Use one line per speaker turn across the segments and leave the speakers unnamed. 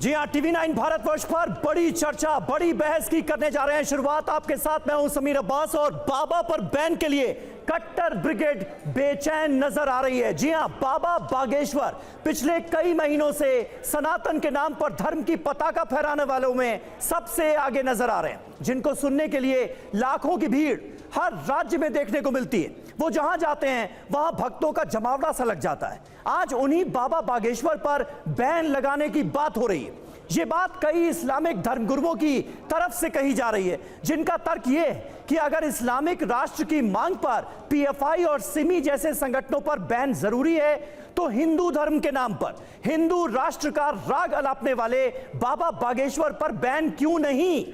जी हाँ, TV9 भारतवर्ष पर बड़ी चर्चा, बड़ी बहस की करने जा रहे हैं शुरुआत। आपके साथ मैं हूं समीर अब्बास और बाबा पर बैन के लिए कट्टर ब्रिगेड बेचैन नजर आ रही है। जी हां, बाबा बागेश्वर पिछले कई महीनों से सनातन के नाम पर धर्म की पताका फहराने वालों में सबसे आगे नजर आ रहे हैं, जिनको सुनने के लिए लाखों की भीड़ हर राज्य में देखने को मिलती है। वो जहां जाते हैं वहां भक्तों का जमावड़ा सा लग जाता है। आज उन्हीं बाबा बागेश्वर पर बैन लगाने की बात हो रही है। ये बात कई इस्लामिक धर्मगुरुओं की तरफ से कही जा रही है, जिनका तर्क ये है कि अगर इस्लामिक राष्ट्र की मांग पर PFI और सिमी जैसे संगठनों पर बैन जरूरी है, तो हिंदू धर्म के नाम पर हिंदू राष्ट्र का राग अलापने वाले बाबा बागेश्वर पर बैन क्यों नहीं।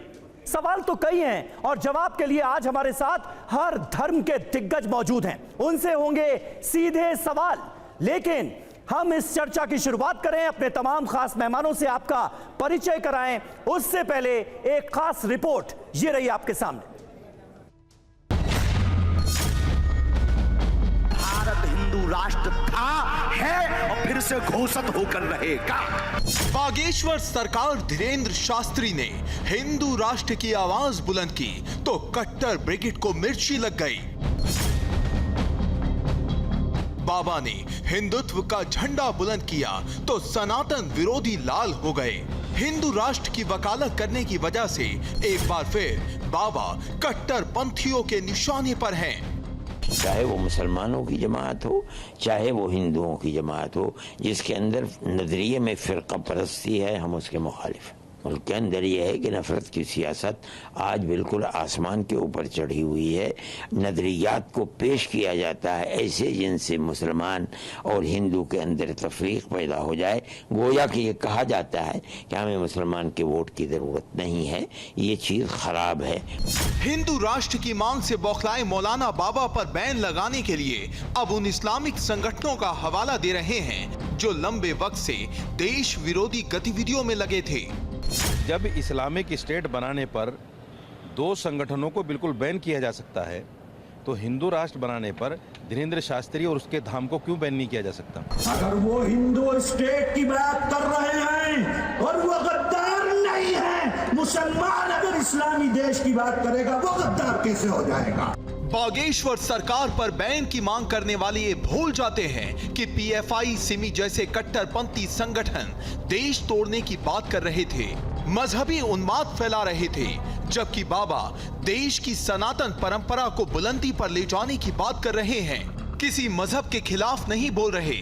सवाल तो कई हैं और जवाब के लिए आज हमारे साथ हर धर्म के दिग्गज मौजूद हैं। उनसे होंगे सीधे सवाल, लेकिन हम इस चर्चा की शुरुआत करें अपने तमाम खास मेहमानों से आपका परिचय कराएं। उससे पहले एक खास रिपोर्ट ये रही आपके सामने।
भारत हिंदू राष्ट्र था, है और फिर से घोषित होकर रहेगा।
बागेश्वर सरकार धीरेन्द्र शास्त्री ने हिंदू राष्ट्र की आवाज बुलंद की तो कट्टर ब्रिगेड को मिर्ची लग गई। बाबा ने हिंदुत्व का झंडा बुलंद किया तो सनातन विरोधी लाल हो गए। हिंदू राष्ट्र की वकालत करने की वजह से एक बार फिर बाबा कट्टर पंथियों के निशाने पर हैं।
चाहे वो मुसलमानों की जमात हो, चाहे वो हिंदुओं की जमात हो, जिसके अंदर नजरिए में फिरका परस्ती है, हम उसके मुखालिफ हैं। मुल्क के अंदर यह है कि नफरत की सियासत आज बिल्कुल आसमान के ऊपर चढ़ी हुई है। नजरियात को पेश किया जाता है ऐसे जिनसे मुसलमान और हिंदू के अंदर तफरीक पैदा हो जाए। गोया कि ये कहा जाता है कि हमें मुसलमान के वोट की जरूरत नहीं है। ये चीज खराब है।
हिंदू राष्ट्र की मांग से बौखलाए मौलाना बाबा पर बैन लगाने के लिए अब उन इस्लामिक संगठनों का हवाला दे रहे हैं जो लंबे वक्त से देश विरोधी गतिविधियों में लगे थे।
जब इस्लामिक स्टेट बनाने पर दो संगठनों को बिल्कुल बैन किया जा सकता है, तो हिंदू राष्ट्र बनाने पर धीरेन्द्र शास्त्री और उसके धाम को क्यों बैन नहीं किया जा सकता?
अगर वो हिंदू स्टेट की बात कर रहे हैं और वो गद्दार नहीं है, मुसलमान अगर इस्लामी देश की बात करेगा वो गद्दार कैसे हो जाएगा?
बागेश्वर सरकार पर बैन की मांग करने वाले ये भूल जाते हैं कि PFI सिमी जैसे कट्टरपंथी संगठन देश तोड़ने की बात कर रहे थे, मजहबी उन्माद फैला रहे थे, जबकि बाबा देश की सनातन परंपरा को बुलंदी पर ले जाने की बात कर रहे हैं। किसी मजहब के खिलाफ नहीं बोल रहे।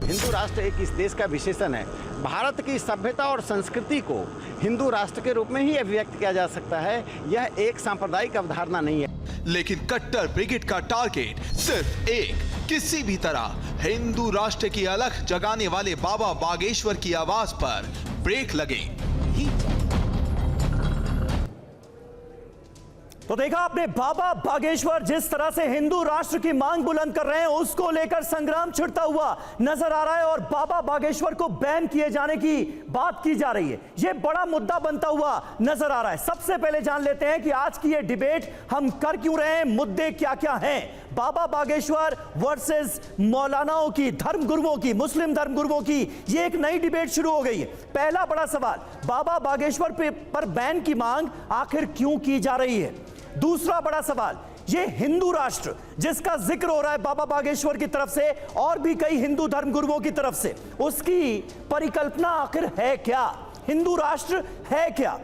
हिंदू राष्ट्र एक इस देश का विशेषण है। भारत की सभ्यता और संस्कृति को हिंदू राष्ट्र के रूप में ही अभिव्यक्त किया जा सकता है। यह एक सांप्रदायिक अवधारणा नहीं है।
लेकिन कट्टर ब्रिगेड का टारगेट सिर्फ एक, किसी भी तरह हिंदू राष्ट्र की अलख जगाने वाले बाबा बागेश्वर की आवाज पर ब्रेक लगे।
तो देखा आपने, बाबा बागेश्वर जिस तरह से हिंदू राष्ट्र की मांग बुलंद कर रहे हैं, उसको लेकर संग्राम छिड़ता हुआ नजर आ रहा है और बाबा बागेश्वर को बैन किए जाने की बात की जा रही है। यह बड़ा मुद्दा बनता हुआ नजर आ रहा है। सबसे पहले जान लेते हैं कि आज की यह डिबेट हम कर क्यों रहे हैं, मुद्दे क्या क्या हैं। बाबा बागेश्वर वर्सेस मौलानाओं की, धर्मगुरुओं की, मुस्लिम धर्मगुरुओं की यह एक नई डिबेट शुरू हो गई है। पहला बड़ा सवाल, बाबा बागेश्वर पर बैन की मांग आखिर क्यों की जा रही है। दूसरा बड़ा सवाल, ये हिंदू राष्ट्र जिसका जिक्र हो रहा है बाबा बागेश्वर की तरफ से और भी कई हिंदू धर्मगुरुओं की तरफ से, उसकी परिकल्पना आखिर है क्या, हिंदू राष्ट्र है क्या।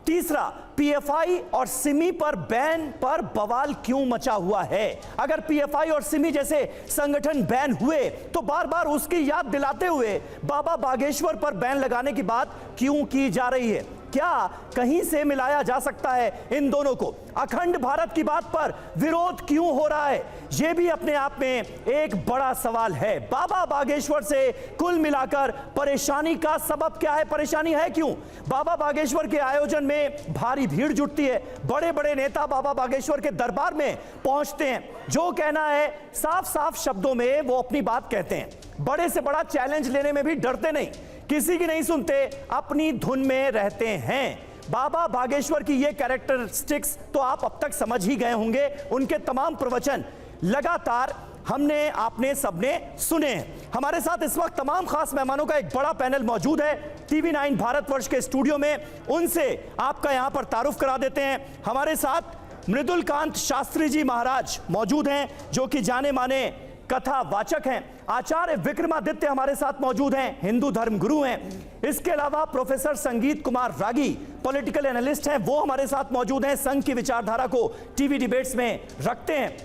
तीसरा, PFI और सिमी पर बैन पर बवाल क्यों मचा हुआ है। अगर PFI और सिमी जैसे संगठन बैन हुए तो बार बार उसकी याद दिलाते हुए बाबा बागेश्वर पर बैन लगाने की बात क्यों की जा रही है। क्या कहीं से मिलाया जा सकता है इन दोनों को। अखंड भारत की बात पर विरोध क्यों हो रहा है, यह भी अपने आप में एक बड़ा सवाल है। बाबा बागेश्वर से कुल मिलाकर परेशानी का सबब क्या है, परेशानी है क्यों। बाबा बागेश्वर के आयोजन में भारी भीड़ जुटती है, बड़े बड़े नेता बाबा बागेश्वर के दरबार में पहुंचते हैं, जो कहना है साफ साफ शब्दों में वो अपनी बात कहते हैं। बड़े से बड़ा चैलेंज लेने में भी डरते नहीं, किसी की नहीं सुनते, अपनी धुन में रहते हैं। बाबा बागेश्वर की ये कैरेक्टरिस्टिक्स तो आप अब तक समझ ही गए होंगे। उनके तमाम प्रवचन लगातार हमने, आपने, सबने सुने हैं। हमारे साथ इस वक्त तमाम खास मेहमानों का एक बड़ा पैनल मौजूद है टीवी 9 भारतवर्ष के स्टूडियो में। उनसे आपका यहां पर तारुफ करा देते हैं। हमारे साथ मृदुलकांत शास्त्री जी महाराज मौजूद हैं, जो कि जाने माने कथावाचक हैं। आचार्य विक्रमादित्य हमारे साथ मौजूद हैं, हिंदू धर्म गुरु हैं। इसके अलावा प्रोफेसर संगीत कुमार रागी पॉलिटिकल एनालिस्ट हैं, वो हमारे साथ मौजूद हैं, संघ की विचारधारा को टीवी डिबेट्स में रखते हैं।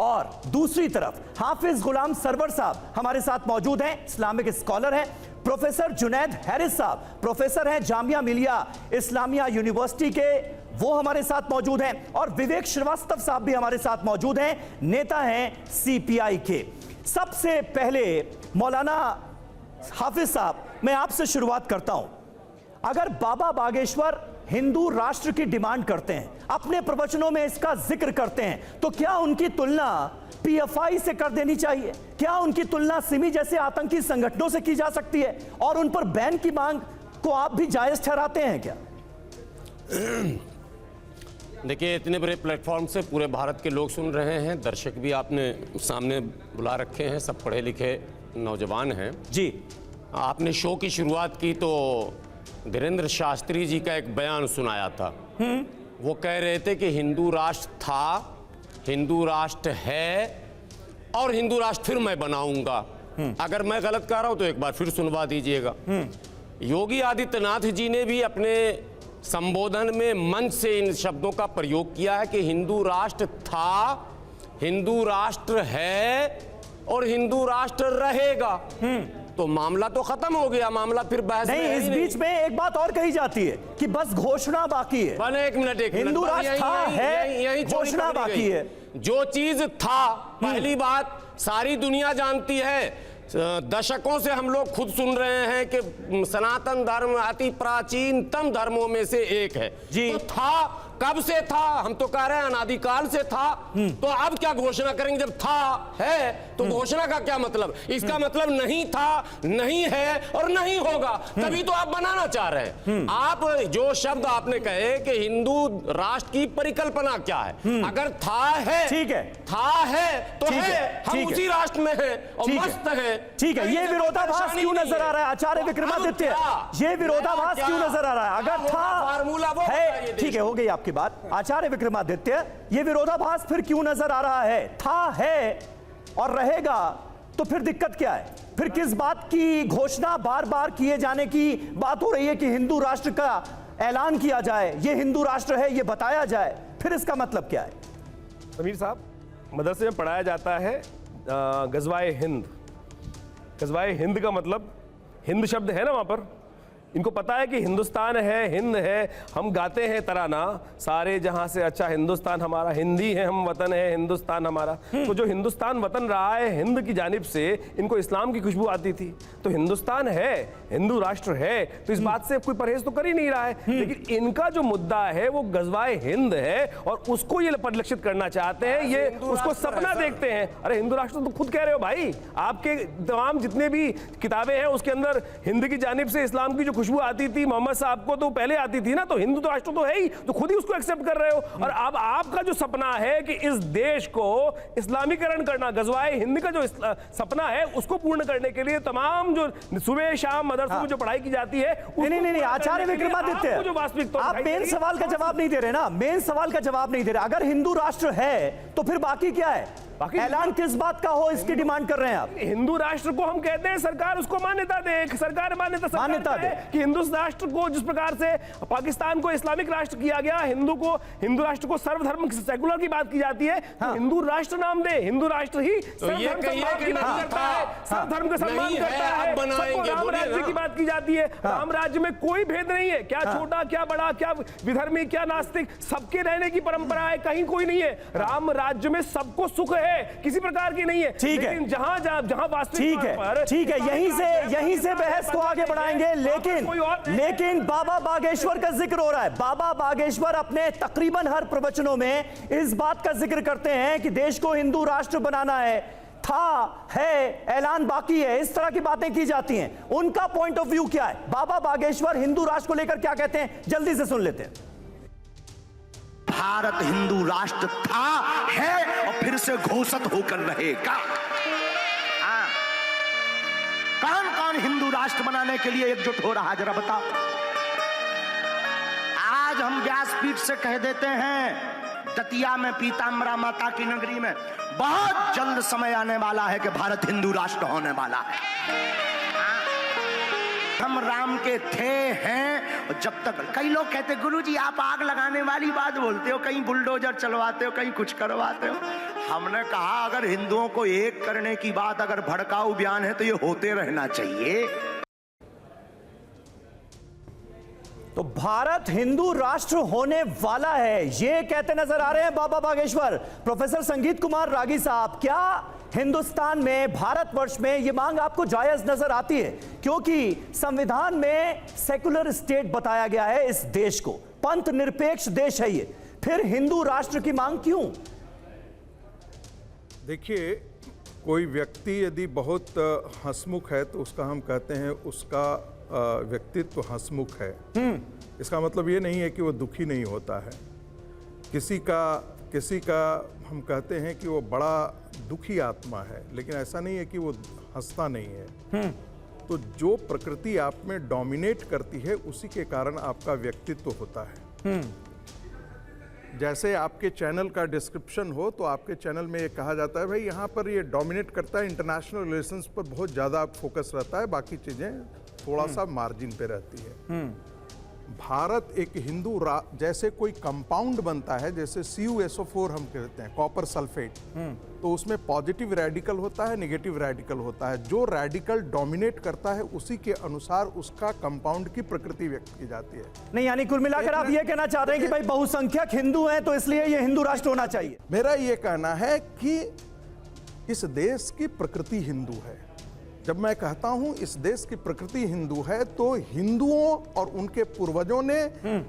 और दूसरी तरफ हाफिज गुलाम सरवर साहब हमारे साथ मौजूद हैं, इस्लामिक स्कॉलर हैं। प्रोफेसर जुनैद हैरिस साहब प्रोफेसर हैं जामिया मिलिया इस्लामिया यूनिवर्सिटी के, वो हमारे साथ मौजूद हैं। और विवेक श्रीवास्तव साहब भी हमारे साथ मौजूद हैं, नेता हैं सीपीआई के। सबसे पहले मौलाना हाफिज साहब, मैं आपसे शुरुआत करता हूं। अगर बाबा बागेश्वर हिंदू राष्ट्र की डिमांड करते हैं, अपने प्रवचनों में इसका जिक्र करते हैं, तो क्या उनकी तुलना पीएफआई से कर देनी चाहिए? क्या उनकी तुलना सिमी जैसे आतंकी संगठनों से की जा सकती है? और उन पर बैन की मांग को आप भी जायज ठहराते हैं क्या?
देखिए, इतने बड़े प्लेटफॉर्म से पूरे भारत के लोग सुन रहे हैं, दर्शक भी आपने सामने बुला रखे हैं, सब पढ़े लिखे नौजवान हैं
जी।
आपने शो की शुरुआत की तो धीरेन्द्र शास्त्री जी का एक बयान सुनाया था। वो कह रहे थे कि हिंदू राष्ट्र था, हिंदू राष्ट्र है और हिंदू राष्ट्र फिर मैं बनाऊंगा। अगर मैं गलत कह रहा हूं तो एक बार फिर सुनवा दीजिएगा। योगी आदित्यनाथ जी ने भी अपने संबोधन में मंच से इन शब्दों का प्रयोग किया है कि हिंदू राष्ट्र था, हिंदू राष्ट्र है और हिंदू राष्ट्र रहेगा। तो मामला तो खत्म हो गया, मामला फिर बहस
नहीं। इस बीच में एक बात और कही जाती है कि बस घोषणा बाकी है।
एक मिनट
हिंदू राष्ट्र था, है, घोषणा बाकी है।
जो चीज था, पहली बात सारी दुनिया जानती है, दशकों से हम लोग खुद सुन रहे हैं कि सनातन धर्म अति प्राचीनतम धर्मों में से एक है जी। तो था, कब से था? हम तो कह रहे हैं अनादिकाल से था। तो अब क्या घोषणा करेंगे? जब था है तो घोषणा का क्या मतलब? इसका मतलब नहीं था, नहीं है और नहीं होगा, तभी तो आप बनाना चाह रहे हैं। आप जो शब्द आपने कहे कि हिंदू राष्ट्र की परिकल्पना क्या है, अगर था है, ठीक है, था है तो है, हम उसी राष्ट्र में हैं और मस्त हैं।
ठीक है, ये विरोधाभास क्यों नजर आ रहा है आचार्य विक्रमादित्य? ये विरोधाभास क्यों नजर आ रहा है? अगर था
फार्मूला वो
है, ठीक है, हो गई आपकी बात आचार्य विक्रमादित्य, ये विरोधाभास फिर क्यों नजर आ रहा है? था, है और रहेगा, तो फिर दिक्कत क्या है? फिर किस बात की घोषणा बार बार किए जाने की बात हो रही है कि हिंदू राष्ट्र का ऐलान किया जाए, ये हिंदू राष्ट्र है, ये बताया जाए, फिर इसका मतलब क्या है?
समीर साहब, मदरसे में पढ़ाया जाता है गजवाए हिंद। गजवाए हिंद का मतलब, हिंद शब्द है ना वहां पर, इनको पता है कि हिंदुस्तान है, हिंद है। हम गाते हैं तराना, सारे जहां से अच्छा हिंदुस्तान हमारा, हिंदी है हम, वतन है हिंदुस्तान हमारा। तो जो हिंदुस्तान वतन रहा है, हिंद की जानिब से इनको इस्लाम की खुशबू आती थी। तो हिंदुस्तान है, हिंदू राष्ट्र है, तो इस बात से कोई परहेज तो कर ही नहीं रहा है। लेकिन इनका जो मुद्दा है वो गजवाए हिंद है और उसको ये परिलक्षित करना चाहते हैं, ये उसको सपना देखते हैं। अरे हिंदू राष्ट्र तो खुद कह रहे हो भाई, आपके तमाम जितने भी किताबें हैं उसके अंदर हिंद की जानिब से इस्लाम की खुशबू आती थी, मोहम्मद साहब को तो पहले आती थी ना, तो हिंदू तो राष्ट्र तो है ही, तो खुद ही उसको एक्सेप्ट कर रहे हो। और अब आपका जो सपना है कि इस देश को इस्लामीकरण करना, गजवाए हिंद का जो सपना है उसको पूर्ण करने के लिए तमाम जो सुबह शाम मदरसों में जो पढ़ाई की जाती है,
नहीं आचार्य विक्रमादित्य,
जो वास्तविकता,
आप मेन सवाल का जवाब नहीं दे रहे ना, मेन सवाल का जवाब नहीं दे रहे। अगर हिंदू राष्ट्र है तो फिर बाकी क्या है? ऐलान किस बात का हो, इसकी डिमांड कर रहे हैं आप?
हिंदू राष्ट्र को हम कहते हैं सरकार उसको मान्यता दे, सरकार मान्यता दे कि हिंदू राष्ट्र को, जिस प्रकार से पाकिस्तान को इस्लामिक राष्ट्र किया गया, हिंदू राष्ट्र को सर्वधर्म सेकुलर की बात की जाती है, तो हिंदू राष्ट्र नाम दे। हिंदू राष्ट्र ही सर्वधर्म का सम्मान करता है, सबको राम राज्य की बात की जाती है। राम राज्य में कोई भेद नहीं है, क्या छोटा क्या बड़ा, क्या विधर्मी क्या नास्तिक, सबके रहने की परंपरा है, कहीं कोई नहीं है। राम राज्य में सबको सुख है, किसी प्रकार की नहीं है।
ठीक है,
जहां वास्तविक
ठीक है, यहीं से बहस को आगे बढ़ाएंगे। लेकिन बाबा बागेश्वर का जिक्र हो रहा है। बाबा बागेश्वर अपने तकरीबन हर प्रवचनों में इस बात का जिक्र करते हैं कि देश को हिंदू राष्ट्र बनाना है, था, है, ऐलान बाकी है, इस तरह की बातें की जाती हैं। उनका पॉइंट ऑफ व्यू क्या है? बाबा बागेश्वर हिंदू राष्ट्र को लेकर क्या कहते हैं, जल्दी से सुन लेते हैं।
भारत हिंदू राष्ट्र था, है और फिर से घोषित होकर रहेगा। कौन कौन हिंदू राष्ट्र बनाने के लिए एकजुट हो रहा, जरा बताओ। आज हम व्यासपीठ से कह देते हैं, दतिया में पीताम्बरा माता की नगरी में बहुत जल्द समय आने वाला है कि भारत हिंदू राष्ट्र होने वाला है। हम राम के थे, हैं, और जब तक कई लोग कहते गुरुजी आप आग लगाने वाली बात बोलते हो, कहीं बुलडोजर चलवाते हो, कहीं कुछ करवाते हो। हमने कहा अगर हिंदुओं को एक करने की बात अगर भड़काऊ बयान है तो ये होते रहना चाहिए।
तो भारत हिंदू राष्ट्र होने वाला है, ये कहते नजर आ रहे हैं बाबा बागेश्वर। प्रोफेसर संगीत कुमार रागी साहब, क्या हिंदुस्तान में, भारतवर्ष में ये मांग आपको जायज नजर आती है? क्योंकि संविधान में सेकुलर स्टेट बताया गया है इस देश को, पंथ निरपेक्ष देश है ये, फिर हिंदू राष्ट्र की मांग क्यों?
देखिए, कोई व्यक्ति यदि बहुत हंसमुख है तो उसका हम कहते हैं उसका व्यक्तित्व हंसमुख है। इसका मतलब ये नहीं है कि वो दुखी नहीं होता है। किसी का हम कहते हैं कि वो बड़ा दुखी आत्मा है, लेकिन ऐसा नहीं है कि वो हंसता नहीं है। तो जो प्रकृति आप में डोमिनेट करती है उसी के कारण आपका व्यक्तित्व होता है। जैसे आपके चैनल का डिस्क्रिप्शन हो तो आपके चैनल में ये कहा जाता है भाई यहाँ पर ये डोमिनेट करता है, इंटरनेशनल रिलेशंस पर बहुत ज़्यादा फोकस रहता है, बाकी चीज़ें थोड़ा सा मार्जिन पे रहती है। भारत एक हिंदू जैसे कोई कंपाउंड बनता है, जैसे CuSO4 हम कहते हैं, कॉपर सल्फेट, तो उसमें पॉजिटिव रेडिकल होता है, नेगेटिव रेडिकल होता है। जो रेडिकल डोमिनेट करता है उसी के अनुसार उसका कंपाउंड की प्रकृति व्यक्त की जाती है।
नहीं, यानी कुल मिलाकर आप ये कहना चाह रहे हैं कि भाई बहुसंख्यक हिंदू हैं तो इसलिए ये हिंदू राष्ट्र होना चाहिए?
मेरा ये कहना है कि इस देश की प्रकृति हिंदू है। जब मैं कहता हूं इस देश की प्रकृति हिंदू है तो हिंदुओं और उनके पूर्वजों ने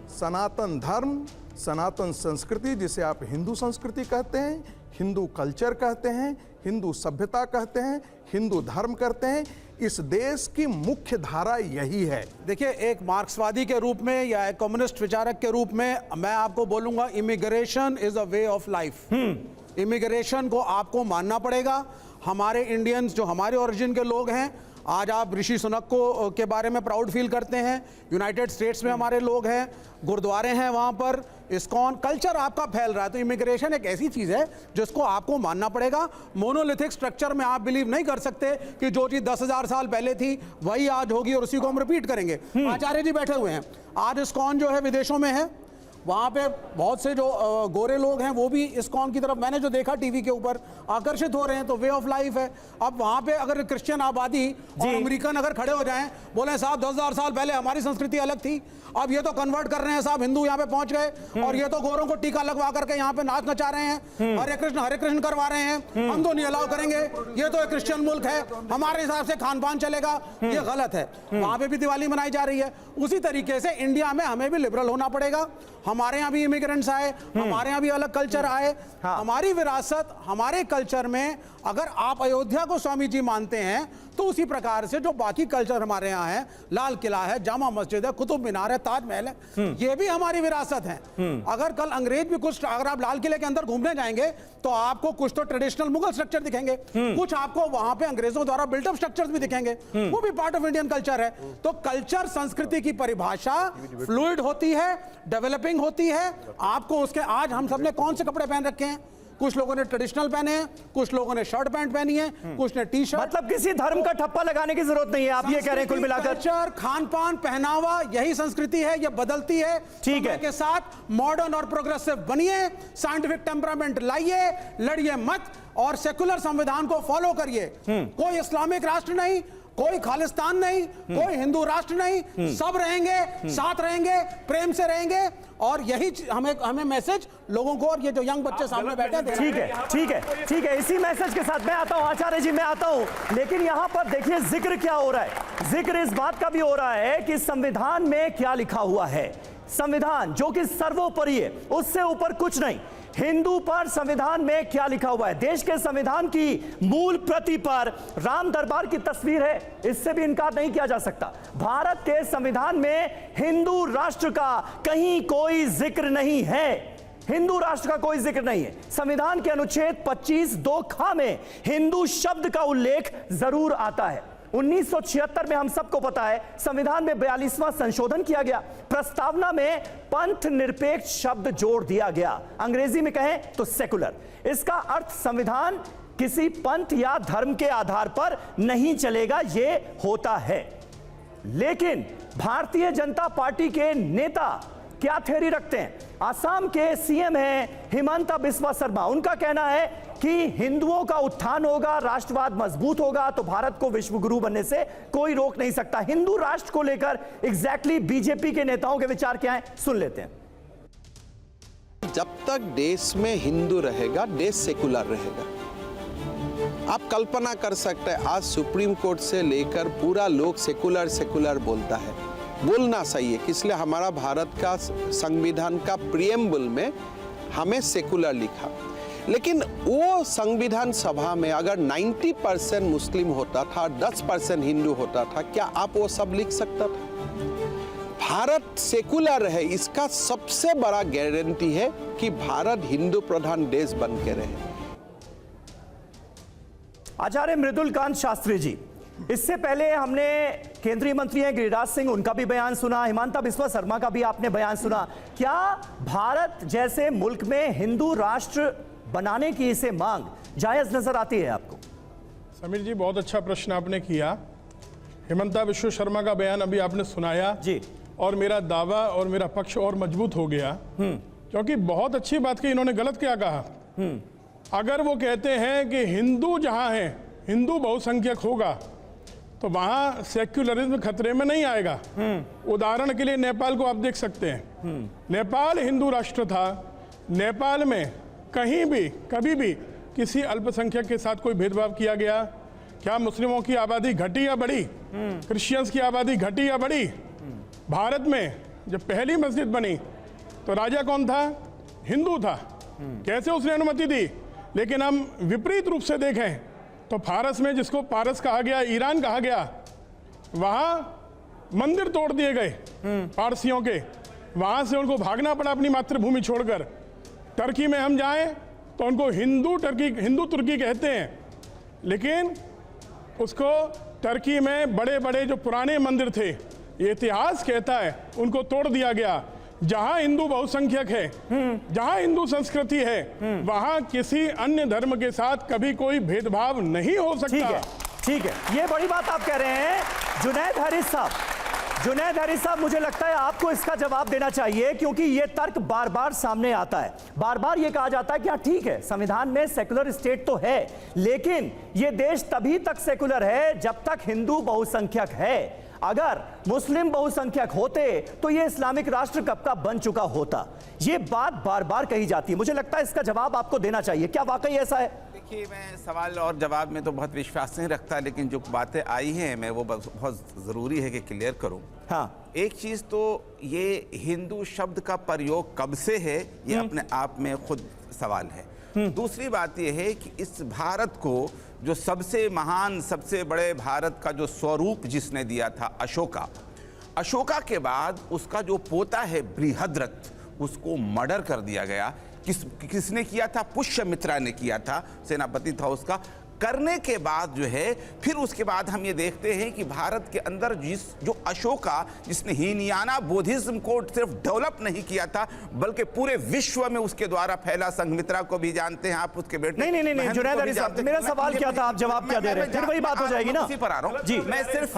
सनातन धर्म, सनातन संस्कृति, जिसे आप हिंदू संस्कृति कहते हैं, हिंदू कल्चर कहते हैं, हिंदू सभ्यता कहते हैं, हिंदू धर्म कहते हैं, इस देश की मुख्य धारा यही है।
देखिए, एक मार्क्सवादी के रूप में या एक कम्युनिस्ट विचारक के रूप में मैं आपको बोलूंगा, immigration is a way of life. Immigration को आपको मानना पड़ेगा। हमारे इंडियंस जो हमारे ओरिजिन के लोग हैं, आज आप ऋषि सुनक को के बारे में प्राउड फील करते हैं। यूनाइटेड स्टेट्स में हमारे लोग हैं, गुरुद्वारे हैं वहाँ पर, इस्कॉन कल्चर आपका फैल रहा है। तो इमिग्रेशन एक ऐसी चीज़ है जिसको आपको मानना पड़ेगा। मोनोलिथिक स्ट्रक्चर में आप बिलीव नहीं कर सकते कि जो चीज़ 10,000 साल पहले थी वही आज होगी और उसी को हम रिपीट करेंगे। आचार्य जी बैठे हुए हैं, आज इस्कॉन जो है विदेशों में है, वहाँ पे बहुत से जो गोरे लोग हैं वो भी इस्कॉन की तरफ, मैंने जो देखा टीवी के ऊपर, आकर्षित हो रहे हैं। तो वे ऑफ लाइफ है। अब वहाँ पे अगर क्रिश्चियन आबादी और अमेरिकन अगर खड़े हो जाएं, बोले साहब 10,000 साल पहले हमारी संस्कृति अलग थी, अब ये तो कन्वर्ट कर रहे हैं साहब, हिंदू यहाँ पे पहुंच गए और ये तो गोरों को टीका लगवा करके यहाँ पे नाच नचा रहे हैं, हरे कृष्ण करवा रहे हैं, हम तो नहीं अलाउ करेंगे, ये तो एक क्रिश्चियन मुल्क है, हमारे हिसाब से खान पान चलेगा, ये गलत है। वहाँ पे भी दिवाली मनाई जा रही है। उसी तरीके से इंडिया में हमें भी लिबरल होना पड़ेगा। हमारे यहाँ भी इमिग्रेंट्स आए, हमारे यहाँ भी अलग कल्चर आए। हमारी विरासत, हमारे कल्चर में अगर आप अयोध्या को स्वामी जी मानते हैं तो उसी प्रकार से जो बाकी कल्चर हमारे यहाँ है, लाल किला है, जामा मस्जिद है, कुतुब मीनार है, ताजमहल है, ये भी हमारी विरासत है। अगर कल अंग्रेज भी कुछ, अगर आप लाल किले के अंदर घूमने जाएंगे तो आपको कुछ तो ट्रेडिशनल मुगल स्ट्रक्चर दिखेंगे, कुछ आपको वहां पे अंग्रेजों द्वारा बिल्टअप स्ट्रक्चर्स भी दिखेंगे, वो भी पार्ट ऑफ इंडियन कल्चर है। तो कल्चर, संस्कृति की परिभाषा फ्लूइड होती है, डेवलपिंग होती है। आपको उसके, आज हम सबने कौन से कपड़े पहन रखे हैं? कुछ लोगों ने ट्रेडिशनल पहने हैं, कुछ लोगों ने शर्ट पैंट पहनी है, कुछ ने टी शर्ट।
मतलब किसी धर्म का ठप्पा लगाने की जरूरत नहीं है, आप ये कह रहे हैं कुल मिलाकर?
कल्चर, खान पान, पहनावा, यही संस्कृति है, ये बदलती है।
ठीक है,
के साथ मॉडर्न और प्रोग्रेसिव बनिए, साइंटिफिक टेम्परामेंट लाइए, लड़िए मत और सेकुलर संविधान को फॉलो करिए। कोई इस्लामिक राष्ट्र नहीं, कोई खालिस्तान नहीं, कोई हिंदू राष्ट्र नहीं, सब रहेंगे, साथ रहेंगे, प्रेम से रहेंगे। और यही हमें मैसेज लोगों को, और ये जो यंग बच्चे सामने बैठे हैं,
ठीक है, इसी मैसेज के साथ मैं आता हूं, आचार्य जी मैं आता हूं। लेकिन यहां पर देखिए जिक्र क्या हो रहा है, जिक्र इस बात का भी हो रहा है कि संविधान में क्या लिखा हुआ है। संविधान जो कि सर्वोपरि है, उससे ऊपर कुछ नहीं। हिंदू पर संविधान में क्या लिखा हुआ है? देश के संविधान की मूल प्रति पर राम दरबार की तस्वीर है, इससे भी इनकार नहीं किया जा सकता। भारत के संविधान में हिंदू राष्ट्र का कहीं कोई जिक्र नहीं है। हिंदू राष्ट्र का कोई जिक्र नहीं है। संविधान के अनुच्छेद 25(2) में हिंदू शब्द का उल्लेख जरूर आता है। 1976 में हम सबको पता है संविधान में 42वां संशोधन किया गया। प्रस्तावना में पंथ निरपेक्ष शब्द जोड़ दिया गया, अंग्रेजी में कहें तो सेकुलर। इसका अर्थ संविधान किसी पंथ या धर्म के आधार पर नहीं चलेगा, यह होता है। लेकिन भारतीय जनता पार्टी के नेता क्या थ्योरी रखते हैं? आसाम के सीएम हैं हिमंता बिस्वा शर्मा, उनका कहना है कि हिंदुओं का उत्थान होगा, राष्ट्रवाद मजबूत होगा तो भारत को विश्वगुरु बनने से कोई रोक नहीं सकता। हिंदू राष्ट्र को लेकर एग्जैक्टली बीजेपी के नेताओं के विचार क्या हैं, सुन लेते हैं।
जब तक देश में हिंदू रहेगा, देश सेकुलर रहेगा। आप कल्पना कर सकते हैं, आज सुप्रीम कोर्ट से लेकर पूरा लोग सेकुलर सेकुलर बोलता है, बोलना सही है, इसलिए हमारा भारत का संविधान का प्रिएम्बल में हमें सेकुलर लिखा। लेकिन वो संविधान सभा में अगर 90% मुस्लिम होता था, 10% हिंदू होता था, क्या आप वो सब लिख सकता था? भारत सेकुलर है, इसका सबसे बड़ा गारंटी है कि भारत हिंदू प्रधान देश बन के रहे।
आचार्य मृदुल कांत शास्त्री जी, इससे पहले हमने केंद्रीय मंत्री हैं गिरिराज सिंह, उनका भी बयान सुना, हिमंता बिस्वा शर्मा का भी आपने बयान सुना। क्या भारत जैसे मुल्क में हिंदू राष्ट्र बनाने की इसे मांग जायज नजर आती है आपको?
समीर जी, बहुत अच्छा प्रश्न आपने किया। हिमंता बिस्वा शर्मा का बयान अभी आपने सुनाया
जी, और
मेरा दावा और मेरा पक्ष और मजबूत हो गया, क्योंकि बहुत अच्छी बात की। इन्होंने गलत क्या कहा? अगर वो कहते हैं कि हिंदू जहां है, हिंदू बहुसंख्यक होगा, तो वहां सेक्युलरिज्म खतरे में नहीं आएगा। उदाहरण के लिए नेपाल को आप देख सकते हैं। नेपाल हिंदू राष्ट्र था, नेपाल में कहीं भी कभी भी किसी अल्पसंख्यक के साथ कोई भेदभाव किया गया? क्या मुस्लिमों की आबादी घटी या बढ़ी? क्रिश्चियंस की आबादी घटी या बढ़ी? भारत में जब पहली मस्जिद बनी तो राजा कौन था? हिंदू था। कैसे उसने अनुमति दी? लेकिन हम विपरीत रूप से देखें तो फारस में, जिसको पारस कहा गया, ईरान कहा गया, वहां मंदिर तोड़ दिए गए पारसियों के, वहां से उनको भागना पड़ा अपनी मातृभूमि छोड़कर। टर्की में हम जाएं तो उनको हिंदू तुर्की कहते हैं, लेकिन उसको टर्की में बड़े बड़े जो पुराने मंदिर थे, ये इतिहास कहता है, उनको तोड़ दिया गया। जहां हिंदू बहुसंख्यक है, जहां हिंदू संस्कृति है, वहां किसी अन्य धर्म के साथ कभी कोई भेदभाव नहीं हो सकता।
ठीक है, ये बड़ी बात आप कह रहे हैं। जुनैद हारिस साहब, मुझे लगता है आपको इसका जवाब देना चाहिए, क्योंकि ये तर्क बार बार सामने आता है। बार बार ये कहा जाता है कि हाँ ठीक है, संविधान में सेकुलर स्टेट तो है, लेकिन ये देश तभी तक सेकुलर है जब तक हिंदू बहुसंख्यक है। अगर मुस्लिम बहुसंख्यक होते तो ये इस्लामिक राष्ट्र कब का बन चुका होता। ये बात बार बार कही जाती है, मुझे लगता है इसका जवाब आपको देना चाहिए। क्या वाकई ऐसा है?
देखिए, मैं सवाल और जवाब में तो बहुत विश्वास नहीं रखता, लेकिन जो बातें आई हैं मैं वो बहुत ज़रूरी है कि क्लियर करूं।
हाँ,
एक चीज़ तो ये हिंदू शब्द का प्रयोग कब से है, ये अपने आप में खुद सवाल है। दूसरी बात यह है कि इस भारत को जो सबसे महान, सबसे बड़े भारत का जो स्वरूप जिसने दिया था, अशोका के बाद उसका जो पोता है बृहद्रथ, उसको मर्डर कर दिया गया। किसने किया था? पुष्यमित्रा ने किया था, सेनापति था उसका। करने के बाद जो है, फिर उसके बाद हम ये देखते हैं कि भारत के अंदर जो अशोका, जिसने हीनयाना बुद्धिज्म को सिर्फ डेवलप नहीं किया था, बल्कि पूरे विश्व में उसके द्वारा फैला। संघमित्रा को भी जानते हैं आप, उसके बेटे।
नहीं, जुनैद हारिस साहब, मेरा सवाल क्या था, आप जवाब क्या दे रहे हैं? फिर वही बात हो जाएगी ना।
उसी पर आ रहा हूँ जी, मैं सिर्फ